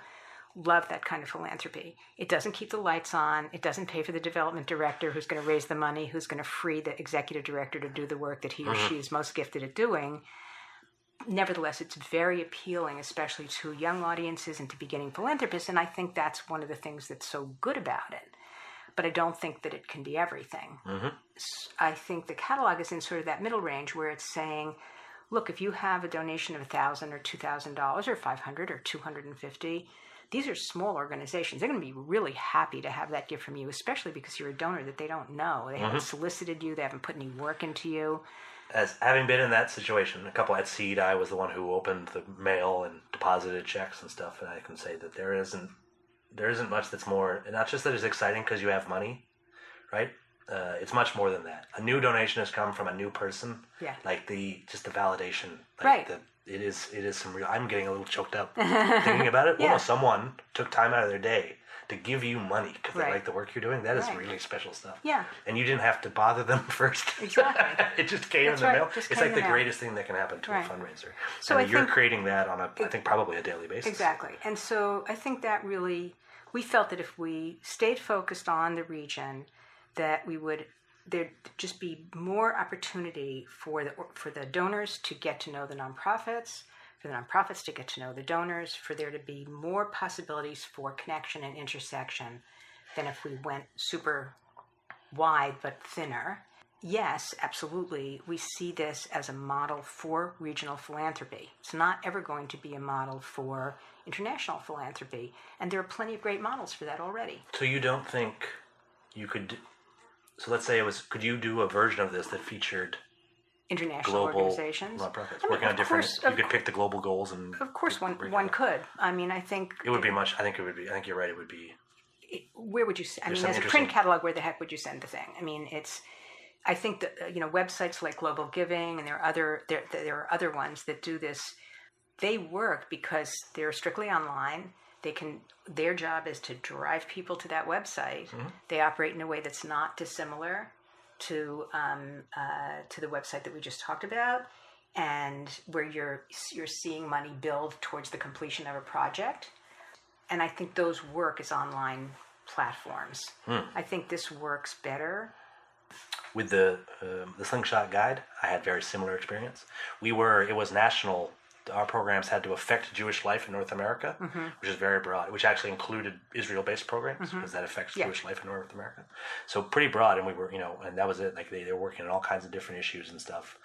love that kind of philanthropy. It doesn't keep the lights on. It doesn't pay for the development director who's going to raise the money, who's going to free the executive director to do the work that he or she is most gifted at doing. Nevertheless, it's very appealing, especially to young audiences and to beginning philanthropists, and I think that's one of the things that's so good about it. But I don't think that it can be everything. I think the catalog is in sort of that middle range where it's saying, look, if you have a donation of $1,000 or $2,000 or $500 or $250, these are small organizations. They're going to be really happy to have that gift from you, especially because you're a donor that they don't know. They haven't solicited you. They haven't put any work into you. As having been in that situation, a couple at Seed, I was the one who opened the mail and deposited checks and stuff, and I can say that there isn't much that's more, and not just that it's exciting because you have money, right? It's much more than that. A new donation has come from a new person. Yeah. Like the validation. Like right. It is some real. I'm getting a little choked up thinking about it. Yeah. Well, someone took time out of their day to give you money because they like the work you're doing. That is really special stuff. Yeah. And you didn't have to bother them first. Exactly. It just came in the mail. It's like the greatest thing that can happen to a fundraiser. So you're creating that on I think probably a daily basis. Exactly. And so I think that really, we felt that if we stayed focused on the region, that there'd just be more opportunity for the donors to get to know the nonprofits, for the nonprofits to get to know the donors, for there to be more possibilities for connection and intersection than if we went super wide but thinner. Yes, absolutely, we see this as a model for regional philanthropy. It's not ever going to be a model for international philanthropy, and there are plenty of great models for that already. So you don't think you could... So let's say could you do a version of this that featured international organizations nonprofits working on different? You could pick the global goals and. Of course, one could. I mean, I think it would be much. I think you're right. It would be. Where would you? I mean, as a print catalog, where the heck would you send the thing? I mean, it's. I think that websites like Global Giving and there are other ones that do this. They work because they're strictly online. Their job is to drive people to that website. They operate in a way that's not dissimilar to the website that we just talked about, and where you're seeing money build towards the completion of a project. And I think those work as online platforms. I think this works better. With the Slingshot Guide, I had very similar experience. It was national. Our programs had to affect Jewish life in North America, which is very broad, which actually included Israel-based programs because that affects Jewish life in North America. So pretty broad, and we were, and that was it. Like they were working on all kinds of different issues and stuff.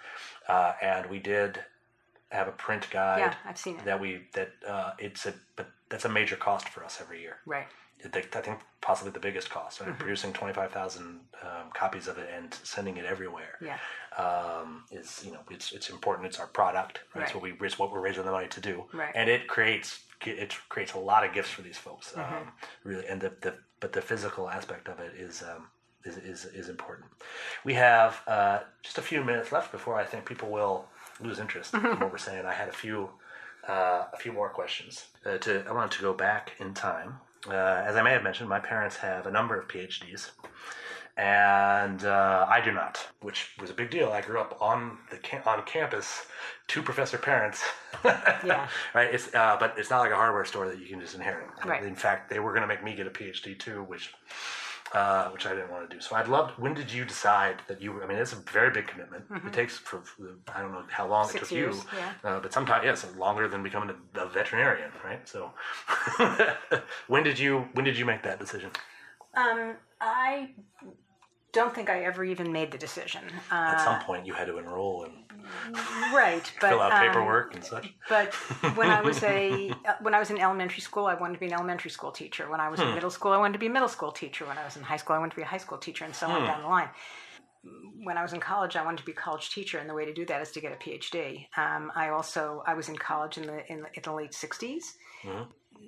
And we did have a print guide. Yeah, I've seen it. But that's a major cost for us every year. Right. I think possibly the biggest cost. Right? Producing 25,000 copies of it and sending it everywhere. Yeah. Is it's important. It's our product. Right? Right. It's what we're raising the money to do. Right. And it creates a lot of gifts for these folks. Really, and but the physical aspect of it is important. We have just a few minutes left before I think people will lose interest in what we're saying. I had a few more questions. I wanted to go back in time. As I may have mentioned, my parents have a number of PhDs, and I do not, which was a big deal. I grew up on campus, 2 professor parents. Yeah. Right. But it's not like a hardware store that you can just inherit. Right. In fact, they were going to make me get a PhD too, which I didn't want to do. So when did you decide that you? I mean, it's a very big commitment. It takes I don't know how long 6 it took years, you, yeah. But sometimes longer than becoming a veterinarian, right? So, when did you make that decision? I don't think I ever even made the decision. At some point, you had to enroll and fill out paperwork and such. But when I was in elementary school, I wanted to be an elementary school teacher. When I was in middle school, I wanted to be a middle school teacher. When I was in high school, I wanted to be a high school teacher, and so on down the line. when I was in college, I wanted to be a college teacher, and the way to do that is to get a PhD. I was in college in the late 60s. Mm-hmm.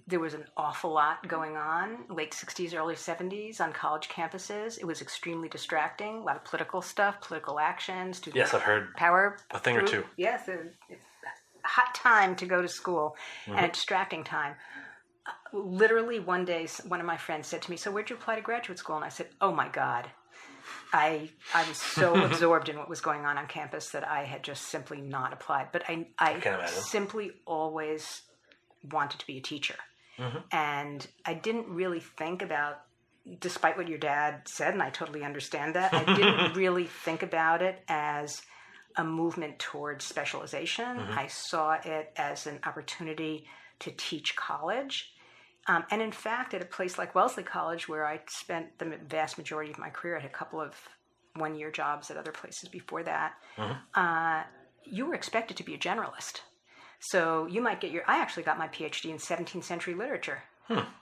There was an awful lot going on, late 60s, early 70s on college campuses. It was extremely distracting, a lot of political stuff, political action. Yes, I've heard power a thing or two. Yes, a hot time to go to school and a distracting time. Literally one day, one of my friends said to me, "So where'd you apply to graduate school?" And I said, "Oh my God." I was so absorbed in what was going on campus that I had just simply not applied. But I simply always wanted to be a teacher. Mm-hmm. And I didn't really think about, despite what your dad said, and I totally understand that, I didn't really think about it as a movement towards specialization. Mm-hmm. I saw it as an opportunity to teach college. And in fact, at a place like Wellesley College, where I spent the vast majority of my career, I had a couple of one-year jobs at other places before that, you were expected to be a generalist. So you might I actually got my PhD in 17th century literature.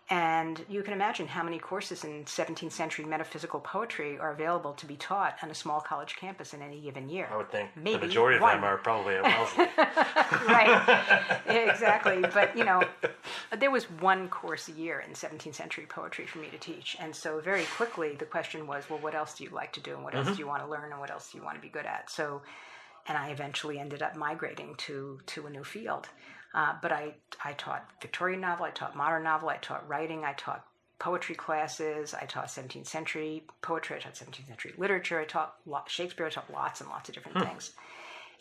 And you can imagine how many courses in 17th century metaphysical poetry are available to be taught on a small college campus in any given year. I would think maybe the majority of them are probably at Wellesley. Right, exactly. But, there was one course a year in 17th century poetry for me to teach. And so very quickly the question was, well, what else do you like to do? And what else do you want to learn? And what else do you want to be good at? And I eventually ended up migrating to a new field. But I taught Victorian novel, I taught modern novel, I taught writing, I taught poetry classes, I taught 17th century poetry, I taught 17th century literature, I taught Shakespeare, I taught lots and lots of different things.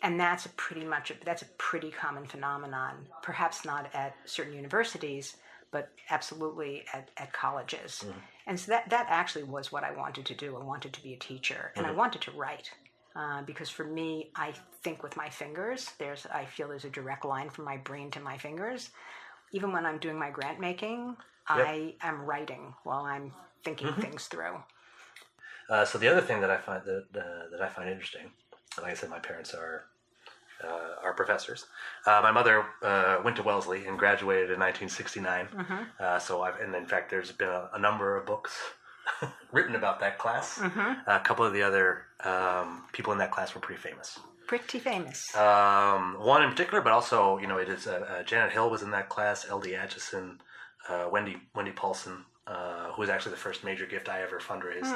And that's a pretty common phenomenon, perhaps not at certain universities, but absolutely at colleges. Mm-hmm. And so that actually was what I wanted to do. I wanted to be a teacher, and I wanted to write. Because for me, I think with my fingers. I feel there's a direct line from my brain to my fingers. Even when I'm doing my grant making, I am writing while I'm thinking things through. So the other thing that I find that I find interesting, like I said, my parents are professors. My mother went to Wellesley and graduated in 1969. Mm-hmm. And in fact, there's been a number of books written about that class. Mm-hmm. A couple of the other people in that class were pretty famous. One in particular, but also, it is Janet Hill was in that class, L.D. Atchison, Wendy Paulson, who was actually the first major gift I ever fundraised.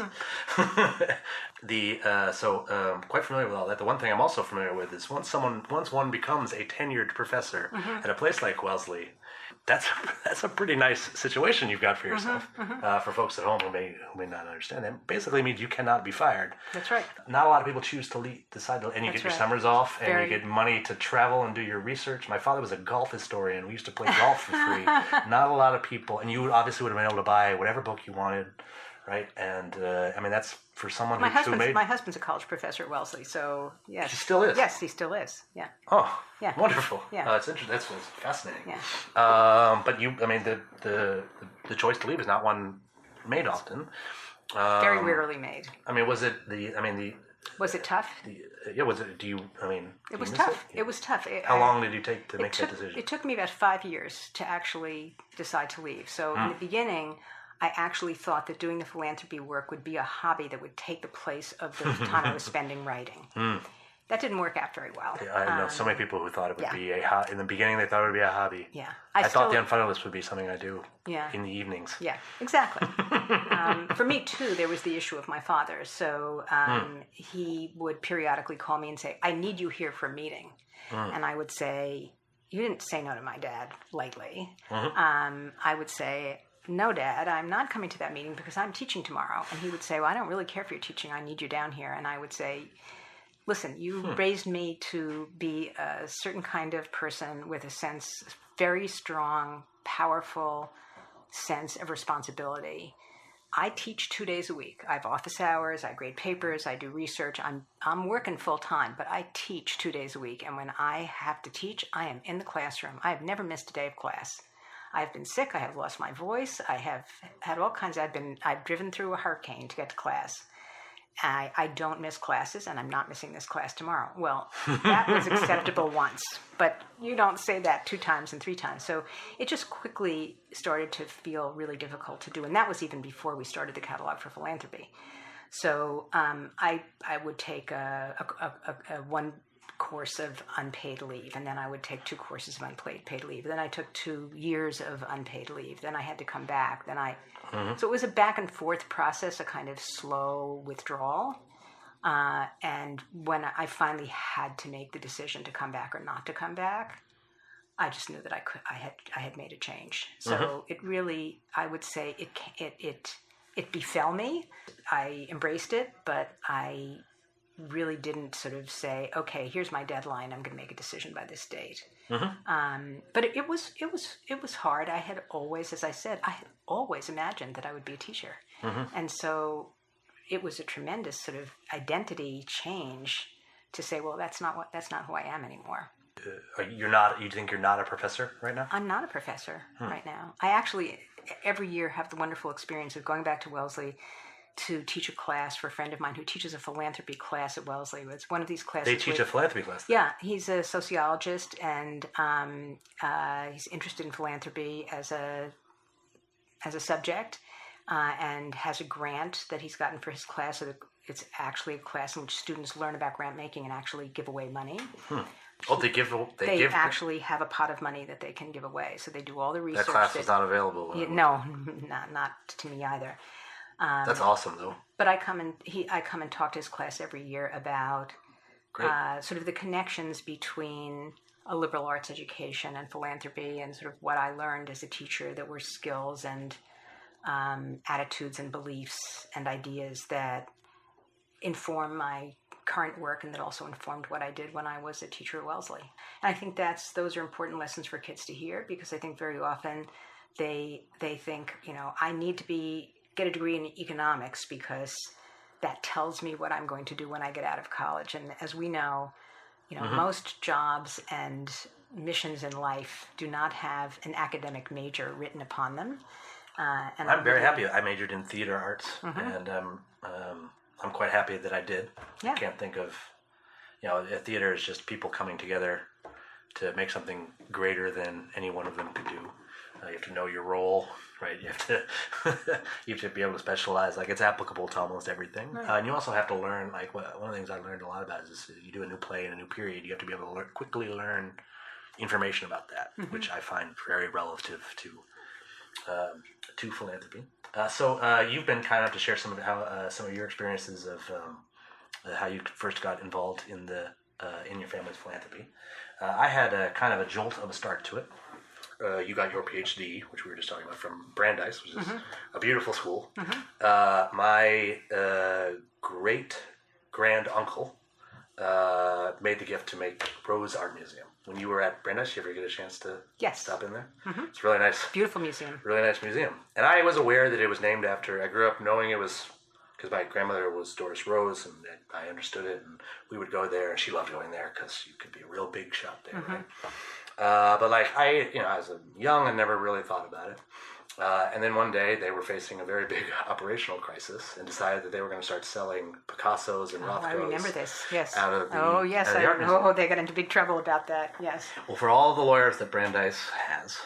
Quite familiar with all that. The one thing I'm also familiar with is once one becomes a tenured professor at a place like Wellesley, that's a pretty nice situation you've got for yourself. For folks at home who may not understand that, basically means you cannot be fired. That's right. Not a lot of people choose to decide to, and you get your summers off, and you get money to travel and do your research. My father was a golf historian. We used to play golf for free. Not a lot of people, and you obviously would have been able to buy whatever book you wanted, right? And that's for someone my husband's a college professor at Wellesley, so yes. He still is? Yes, he still is, yeah. Oh, yeah. Wonderful. Yeah. That's interesting. That's fascinating. Yeah. But the choice to leave is not one made often. Very rarely made. Was it Was it tough? Was it, It was tough. It was tough. How long did you take to make that decision? It took me about 5 years to actually decide to leave. So in the beginning, I actually thought that doing the philanthropy work would be a hobby that would take the place of the time I was spending writing. That didn't work out very well. Yeah, I know so many people who thought it would be in the beginning they thought it would be a hobby. Yeah. I thought the unfunded list would be something I do in the evenings. Yeah, exactly. For me, too, there was the issue of my father. So he would periodically call me and say, "I need you here for a meeting." And I would say, "You didn't say no to my dad lightly." I would say, "No, Dad, I'm not coming to that meeting because I'm teaching tomorrow." And he would say, "Well, I don't really care for your teaching. I need you down here." And I would say, "Listen, you raised me to be a certain kind of person with a very strong, powerful sense of responsibility. I teach 2 days a week. I have office hours, I grade papers, I do research. I'm working full time, but I teach 2 days a week. And when I have to teach, I am in the classroom. I have never missed a day of class. I've been sick. I have lost my voice. I have had all kinds. I've driven through a hurricane to get to class. I don't miss classes, and I'm not missing this class tomorrow." Well, that was acceptable once, but you don't say that 2 times and 3 times. So it just quickly started to feel really difficult to do, and that was even before we started the catalog for philanthropy. So I would take a one course of unpaid leave, and then I would take 2 courses of unpaid leave. Then I took 2 years of unpaid leave. Then I had to come back. So it was a back and forth process, a kind of slow withdrawal. And when I finally had to make the decision to come back or not to come back, I just knew that I had made a change. So it really, I would say it befell me. I embraced it, but I really didn't sort of say, okay, here's my deadline. I'm going to make a decision by this date. But it was hard. I had always, as I said, I had always imagined that I would be a teacher, and so it was a tremendous sort of identity change to say, well, that's not who I am anymore. You think you're not a professor right now? I'm not a professor right now. I actually every year have the wonderful experience of going back to Wellesley to teach a class for a friend of mine who teaches a philanthropy class at Wellesley. It's one of these classes. They teach a philanthropy class? Yeah, he's a sociologist, and he's interested in philanthropy as a subject, and has a grant that he's gotten for his class. So it's actually a class in which students learn about grant making and actually give away money. Oh, they actually have a pot of money that they can give away. So they do all the research. That class was not available. No, not to me either. That's awesome, though. But I come and talk to his class every year about sort of the connections between a liberal arts education and philanthropy, and sort of what I learned as a teacher that were skills and attitudes and beliefs and ideas that inform my current work and that also informed what I did when I was a teacher at Wellesley. And I think those are important lessons for kids to hear, because I think very often they think, I need to get a degree in economics because that tells me what I'm going to do when I get out of college. And as we know, most jobs and missions in life do not have an academic major written upon them. And I'm very happy. I majored in theater arts, and I'm quite happy that I did. Yeah. I can't think of, a theater is just people coming together to make something greater than any one of them could do. You have to know your role, right? You have to be able to specialize. Like, it's applicable to almost everything. Right. And you also have to learn, like, one of the things I learned a lot about is you do a new play in a new period, you have to be able to quickly learn information about that, which I find very relative to philanthropy. So you've been kind enough to share some of your experiences of how you first got involved in your family's philanthropy. I had a kind of a jolt of a start to it. You got your PhD, which we were just talking about, from Brandeis, which is a beautiful school. My great-grand uncle made the gift to make Rose Art Museum. When you were at Brandeis, did you ever get a chance to stop in there? It's really nice. Beautiful museum. Really nice museum. And I was aware that it was named after, I grew up knowing it was, because my grandmother was Doris Rose, and I understood it, and we would go there, and she loved going there because you could be a real big shop there, right? But like I was young and never really thought about it. And then one day they were facing a very big operational crisis and decided that they were going to start selling Picassos and Rothkos. I remember this. Yes. Out of the, yes. They got into big trouble about that. Yes. Well, for all the lawyers that Brandeis has,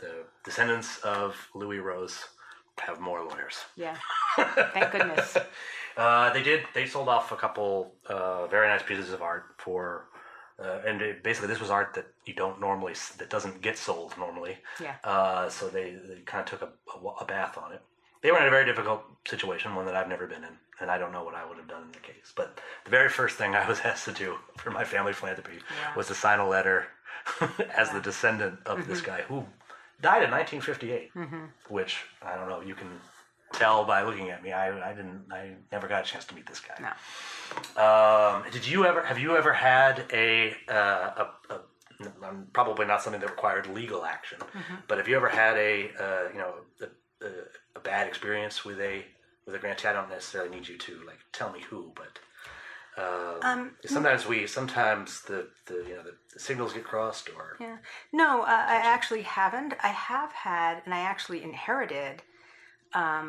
the descendants of Louis Rose have more lawyers. Yeah. Thank goodness. They sold off a couple very nice pieces of art for. Basically, this was art that that doesn't get sold normally. Yeah. So they kind of took a bath on it. They were in a very difficult situation, one that I've never been in, and I don't know what I would have done in the case. But the very first thing I was asked to do for my family philanthropy was to sign a letter as the descendant of this guy who died in 1958, which I don't know. You can tell by looking at me. I never got a chance to meet this guy. No. Have you ever had a probably not something that required legal action, but have you ever had a bad experience with a grantee? I don't necessarily need you to tell me who, but sometimes the signals get crossed, or No, I actually haven't. I have had, and I actually inherited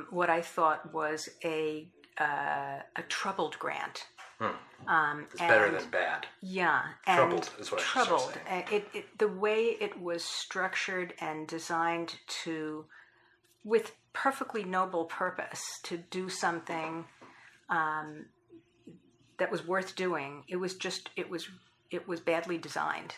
what I thought was a troubled grant. It's better than bad. Yeah, troubled is what troubled. I should say. The way it was structured and designed with perfectly noble purpose, to do something that was worth doing. It was badly designed,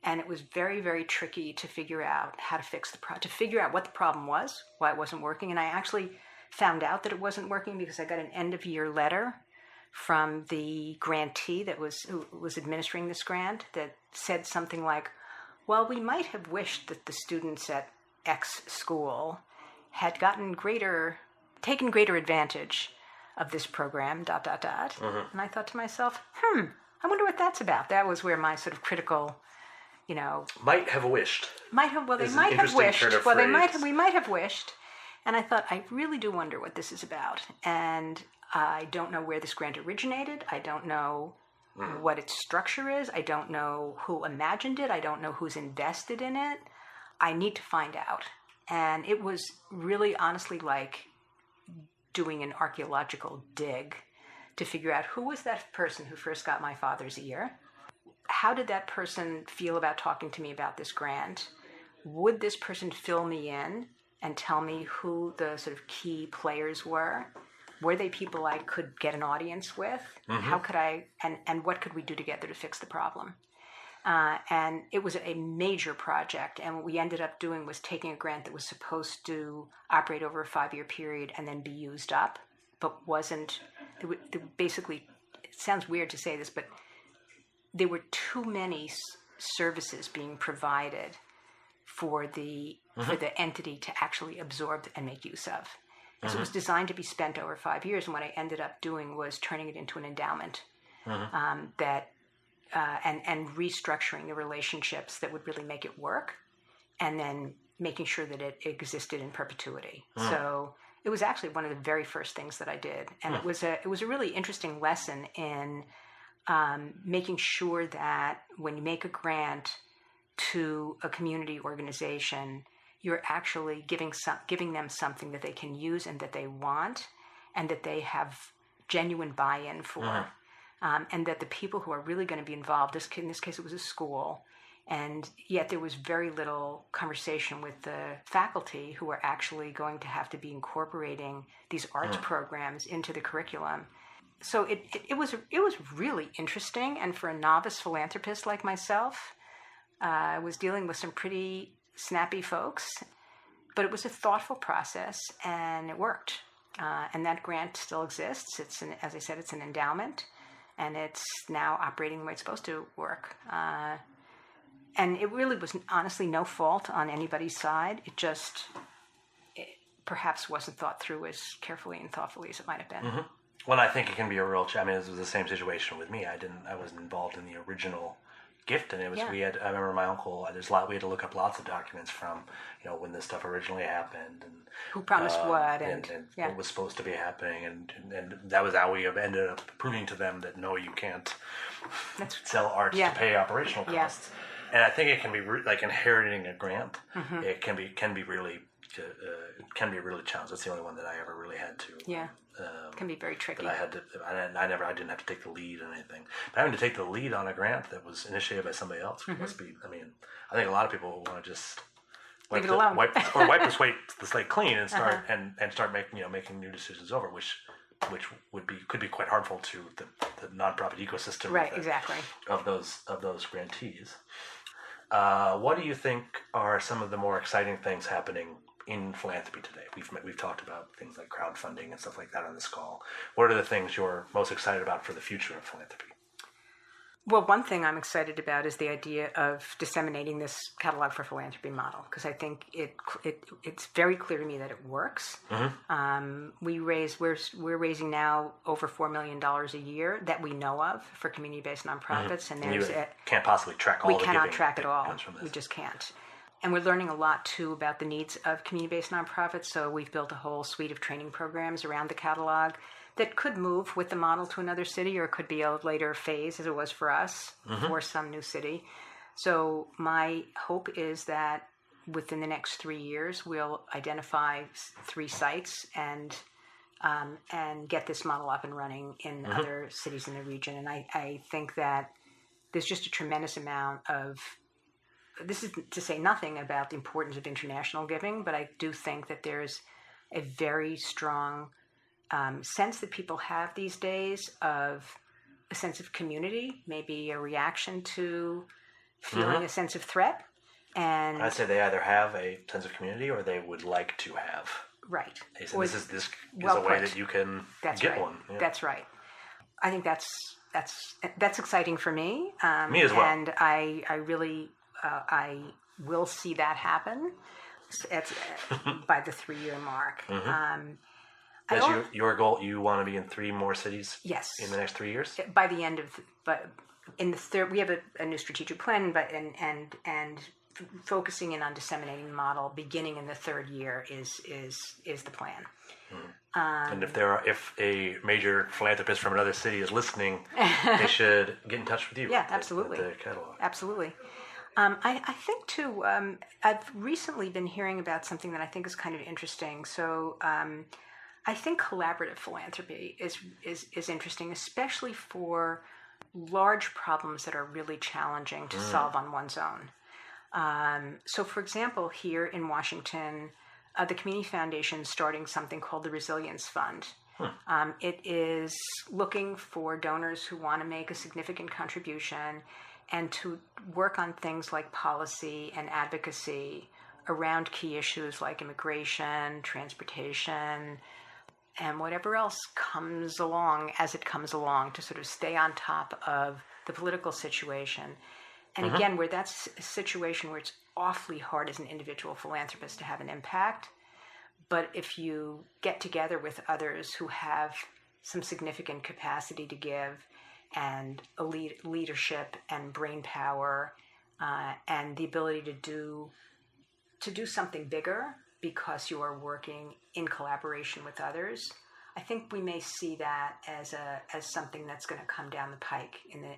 and it was very, very tricky to figure out how to fix to figure out what the problem was, why it wasn't working. And I actually found out that it wasn't working because I got an end of year letter from the grantee who was administering this grant that said something like, well, we might have wished that the students at X school had taken greater advantage of this program, ... And I thought to myself, I wonder what that's about. That was where my sort of critical, Might have wished. we might have wished. And I thought, I really do wonder what this is about. And I don't know where this grant originated. I don't know what its structure is. I don't know who imagined it. I don't know who's invested in it. I need to find out. And it was really honestly like doing an archaeological dig to figure out who was that person who first got my father's ear. How did that person feel about talking to me about this grant? Would this person fill me in and tell me who the sort of key players were? Were they people I could get an audience with? How could I, and what could we do together to fix the problem? And it was a major project. And what we ended up doing was taking a grant that was supposed to operate over a 5-year period and then be used up, but wasn't, basically, it sounds weird to say this, but there were too many services being provided for the entity to actually absorb and make use of. So it was designed to be spent over 5 years, and what I ended up doing was turning it into an endowment and restructuring the relationships that would really make it work, and then making sure that it existed in perpetuity. So it was actually one of the very first things that I did, and it was a really interesting lesson in making sure that when you make a grant to a community organization, you're actually giving them something that they can use and that they want, and that they have genuine buy-in for, and that the people who are really going to be involved, in this case it was a school, and yet there was very little conversation with the faculty who were actually going to have to be incorporating these arts programs into the curriculum. So it was really interesting, and for a novice philanthropist like myself, I was dealing with some pretty snappy folks, but it was a thoughtful process, and it worked. And that grant still exists. As I said, it's an endowment, and it's now operating the way it's supposed to work. And it really was honestly no fault on anybody's side. It perhaps wasn't thought through as carefully and thoughtfully as it might have been. Well, I think it can be a real. I mean, it was the same situation with me. I wasn't involved in the original gift, and it was I remember my uncle. We had to look up lots of documents from when this stuff originally happened, and who promised what, and what was supposed to be happening, and that was how we ended up proving to them that no, you can't sell art to pay operational costs. And I think it can be like inheriting a grant. It can be really challenging. That's the only one that I ever really had to. It can be very tricky. But I didn't have to take the lead on anything. But having to take the lead on a grant that was initiated by somebody else must be. I mean, I think a lot of people want to just leave it alone, wipe the slate clean and start and start making new decisions over, which could be quite harmful to the nonprofit ecosystem. Right, exactly. Of those grantees. What do you think are some of the more exciting things happening in philanthropy today? We've talked about things like crowdfunding and stuff like that on this call. What are the things you're most excited about for the future of philanthropy? Well, one thing I'm excited about is the idea of disseminating this catalog for philanthropy model, because I think it's very clear to me that it works. We're raising now over $4 million a year that we know of for community-based nonprofits, and can't possibly track all. We cannot track it all. We just can't. And we're learning a lot, too, about the needs of community-based nonprofits. So we've built a whole suite of training programs around the catalog that could move with the model to another city, or it could be a later phase, as it was for us, for some new city. So my hope is that within the next 3 years, we'll identify 3 sites and get this model up and running in other cities in the region. And I think that there's just a tremendous amount of... This is to say nothing about the importance of international giving, but I do think that there's a very strong sense that people have these days of a sense of community, maybe a reaction to feeling a sense of threat. And I'd say they either have a sense of community or they would like to have. Right. They said, this is well a way put. that you can That's get right. one. Yeah. That's right. I think that's exciting for me. Me as well. And I really I will see that happen by the 3-year mark. Your goal, you want to be in 3 more cities? Yes. In the next 3 years? By the end of, but in the third, we have a new strategic plan, but and focusing in on disseminating the model beginning in the 3rd year is the plan. And if a major philanthropist from another city is listening, they should get in touch with you. Yeah, absolutely. The catalog. Absolutely. I think too. I've recently been hearing about something that I think is kind of interesting. So I think collaborative philanthropy is interesting, especially for large problems that are really challenging to solve on one's own. So, for example, here in Washington, the Community Foundation is starting something called the Resilience Fund. It is looking for donors who want to make a significant contribution and to work on things like policy and advocacy around key issues like immigration, transportation, and whatever else comes along as it comes along, to sort of stay on top of the political situation. And again, where that's a situation where it's awfully hard as an individual philanthropist to have an impact. But if you get together with others who have some significant capacity to give and a leadership and brain power and the ability to do something bigger because you are working in collaboration with others, I think we may see that as something that's going to come down the pike in the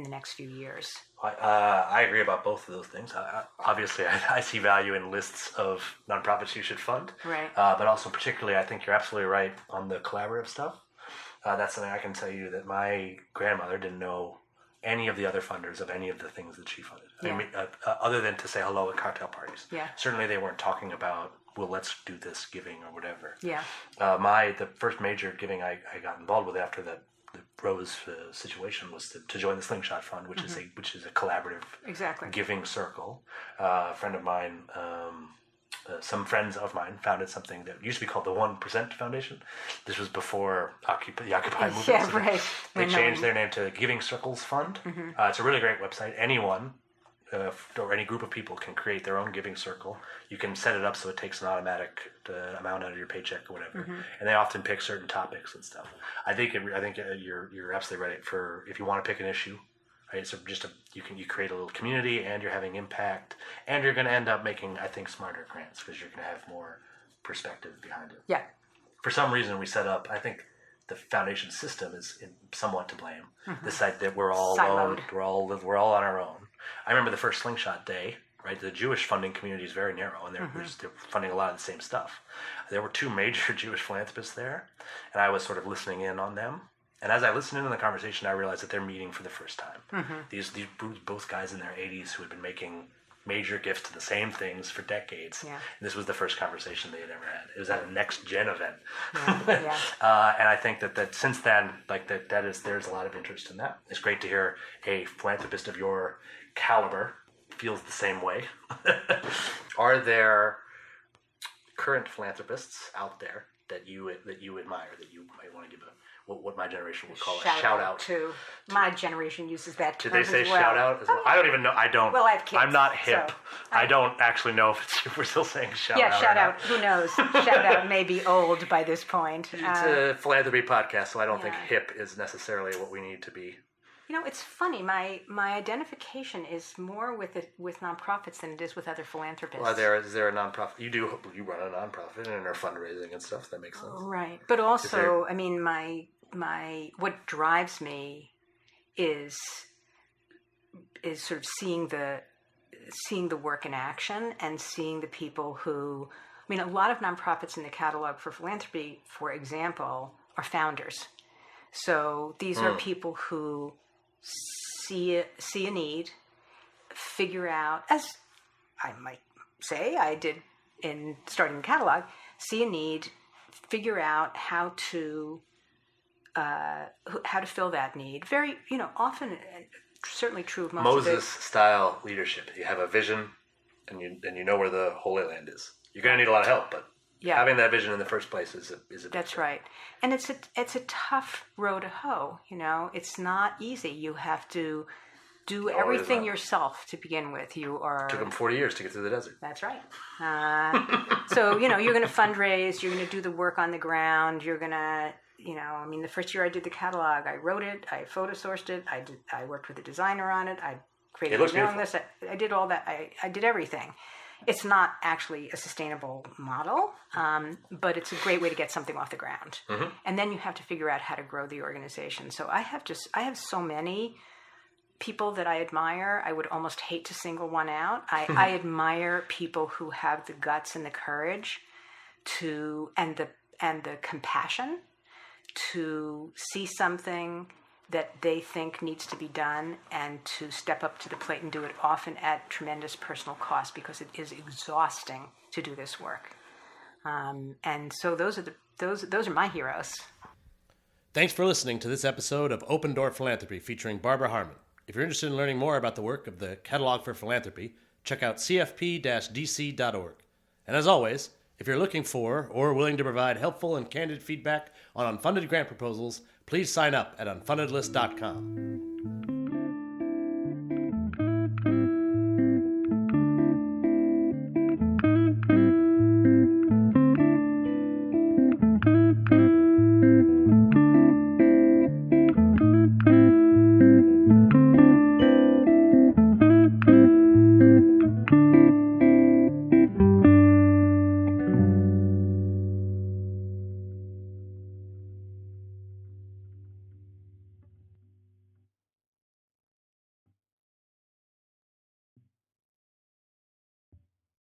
next few years. I agree about both of those things. Obviously, I see value in lists of nonprofits you should fund. Right. But also, particularly, I think you're absolutely right on the collaborative stuff. That's something I can tell you that my grandmother didn't know any of the other funders of any of the things that she funded. Yeah. I mean, other than to say hello at cocktail parties. Yeah. Certainly, they weren't talking about, well, let's do this giving or whatever. Yeah. The first major giving I got involved with after the Rose situation was to join the Slingshot Fund, which is a collaborative giving circle. A friend of mine, some friends of mine founded something that used to be called the 1% Foundation. This was before the Occupy movement. Yeah, so right. They changed their name to Giving Circles Fund. It's a really great website. Anyone or any group of people can create their own giving circle. You can set it up so it takes an automatic amount out of your paycheck or whatever, and they often pick certain topics and stuff. I think you're absolutely right. For if you want to pick an issue, right? So you create a little community, and you're having impact, and you're going to end up making, I think, smarter grants because you're going to have more perspective behind it. Yeah. For some reason, we set up. I think the foundation system is somewhat to blame. The site that we're all alone, we're all on our own. I remember the first Slingshot day, right? The Jewish funding community is very narrow, and they're funding a lot of the same stuff. There were 2 major Jewish philanthropists there, and I was sort of listening in on them. And as I listened in on the conversation, I realized that they're meeting for the first time. These both guys in their 80s who had been making major gifts to the same things for decades. Yeah. And this was the first conversation they had ever had. It was at a Next Gen event. Yeah. And I think that since then, there's a lot of interest in that. It's great to hear a philanthropist of your caliber feels the same way. Are there current philanthropists out there that you admire, that you might want to give what my generation would call a shout out to? My generation uses that term. Did they say as well. shout out? As well? I don't even know. I don't. Well, I have kids. I'm not hip. So I don't actually know if we're still saying shout out. Yeah, shout out. Who knows? Shout out may be old by this point. It's a philanthropy podcast, so I don't think hip is necessarily what we need to be. You know, it's funny. My identification is more with nonprofits than it is with other philanthropists. Well, is there a nonprofit? You run a nonprofit and are fundraising and stuff. That makes sense. Right, but also, I mean, what drives me is sort of seeing the work in action and seeing the people who. I mean, a lot of nonprofits in the catalog for philanthropy, for example, are founders. So these are people who see a need, figure out, as I might say I did in starting the catalog, see a need, figure out how to fill that need. Very, often, certainly true of most of it. Moses-style leadership. You have a vision, and you know where the Holy Land is. You're going to need a lot of help, but having that vision in the first place is a That's right. And it's a tough row to hoe. It's not easy. You have to do everything yourself to begin with. Took them 40 years to get through the desert. That's right. So you're going to fundraise. You're going to do the work on the ground. You're going to, the first year I did the catalog, I wrote it, I photo sourced it, I worked with a designer on it, I created a mailing list. I did all that. I did everything. It's not actually a sustainable model, but it's a great way to get something off the ground. Mm-hmm. And then you have to figure out how to grow the organization. So I have so many people that I admire. I would almost hate to single one out. I admire people who have the guts and the courage and the compassion to see something that they think needs to be done and to step up to the plate and do it, often at tremendous personal cost, because it is exhausting to do this work. And so those are my heroes. Thanks for listening to this episode of Open Door Philanthropy featuring Barbara Harmon. If you're interested in learning more about the work of the Catalog for Philanthropy, check out cfp-dc.org. And as always, if you're looking for or willing to provide helpful and candid feedback on unfunded grant proposals, please sign up at unfundedlist.com.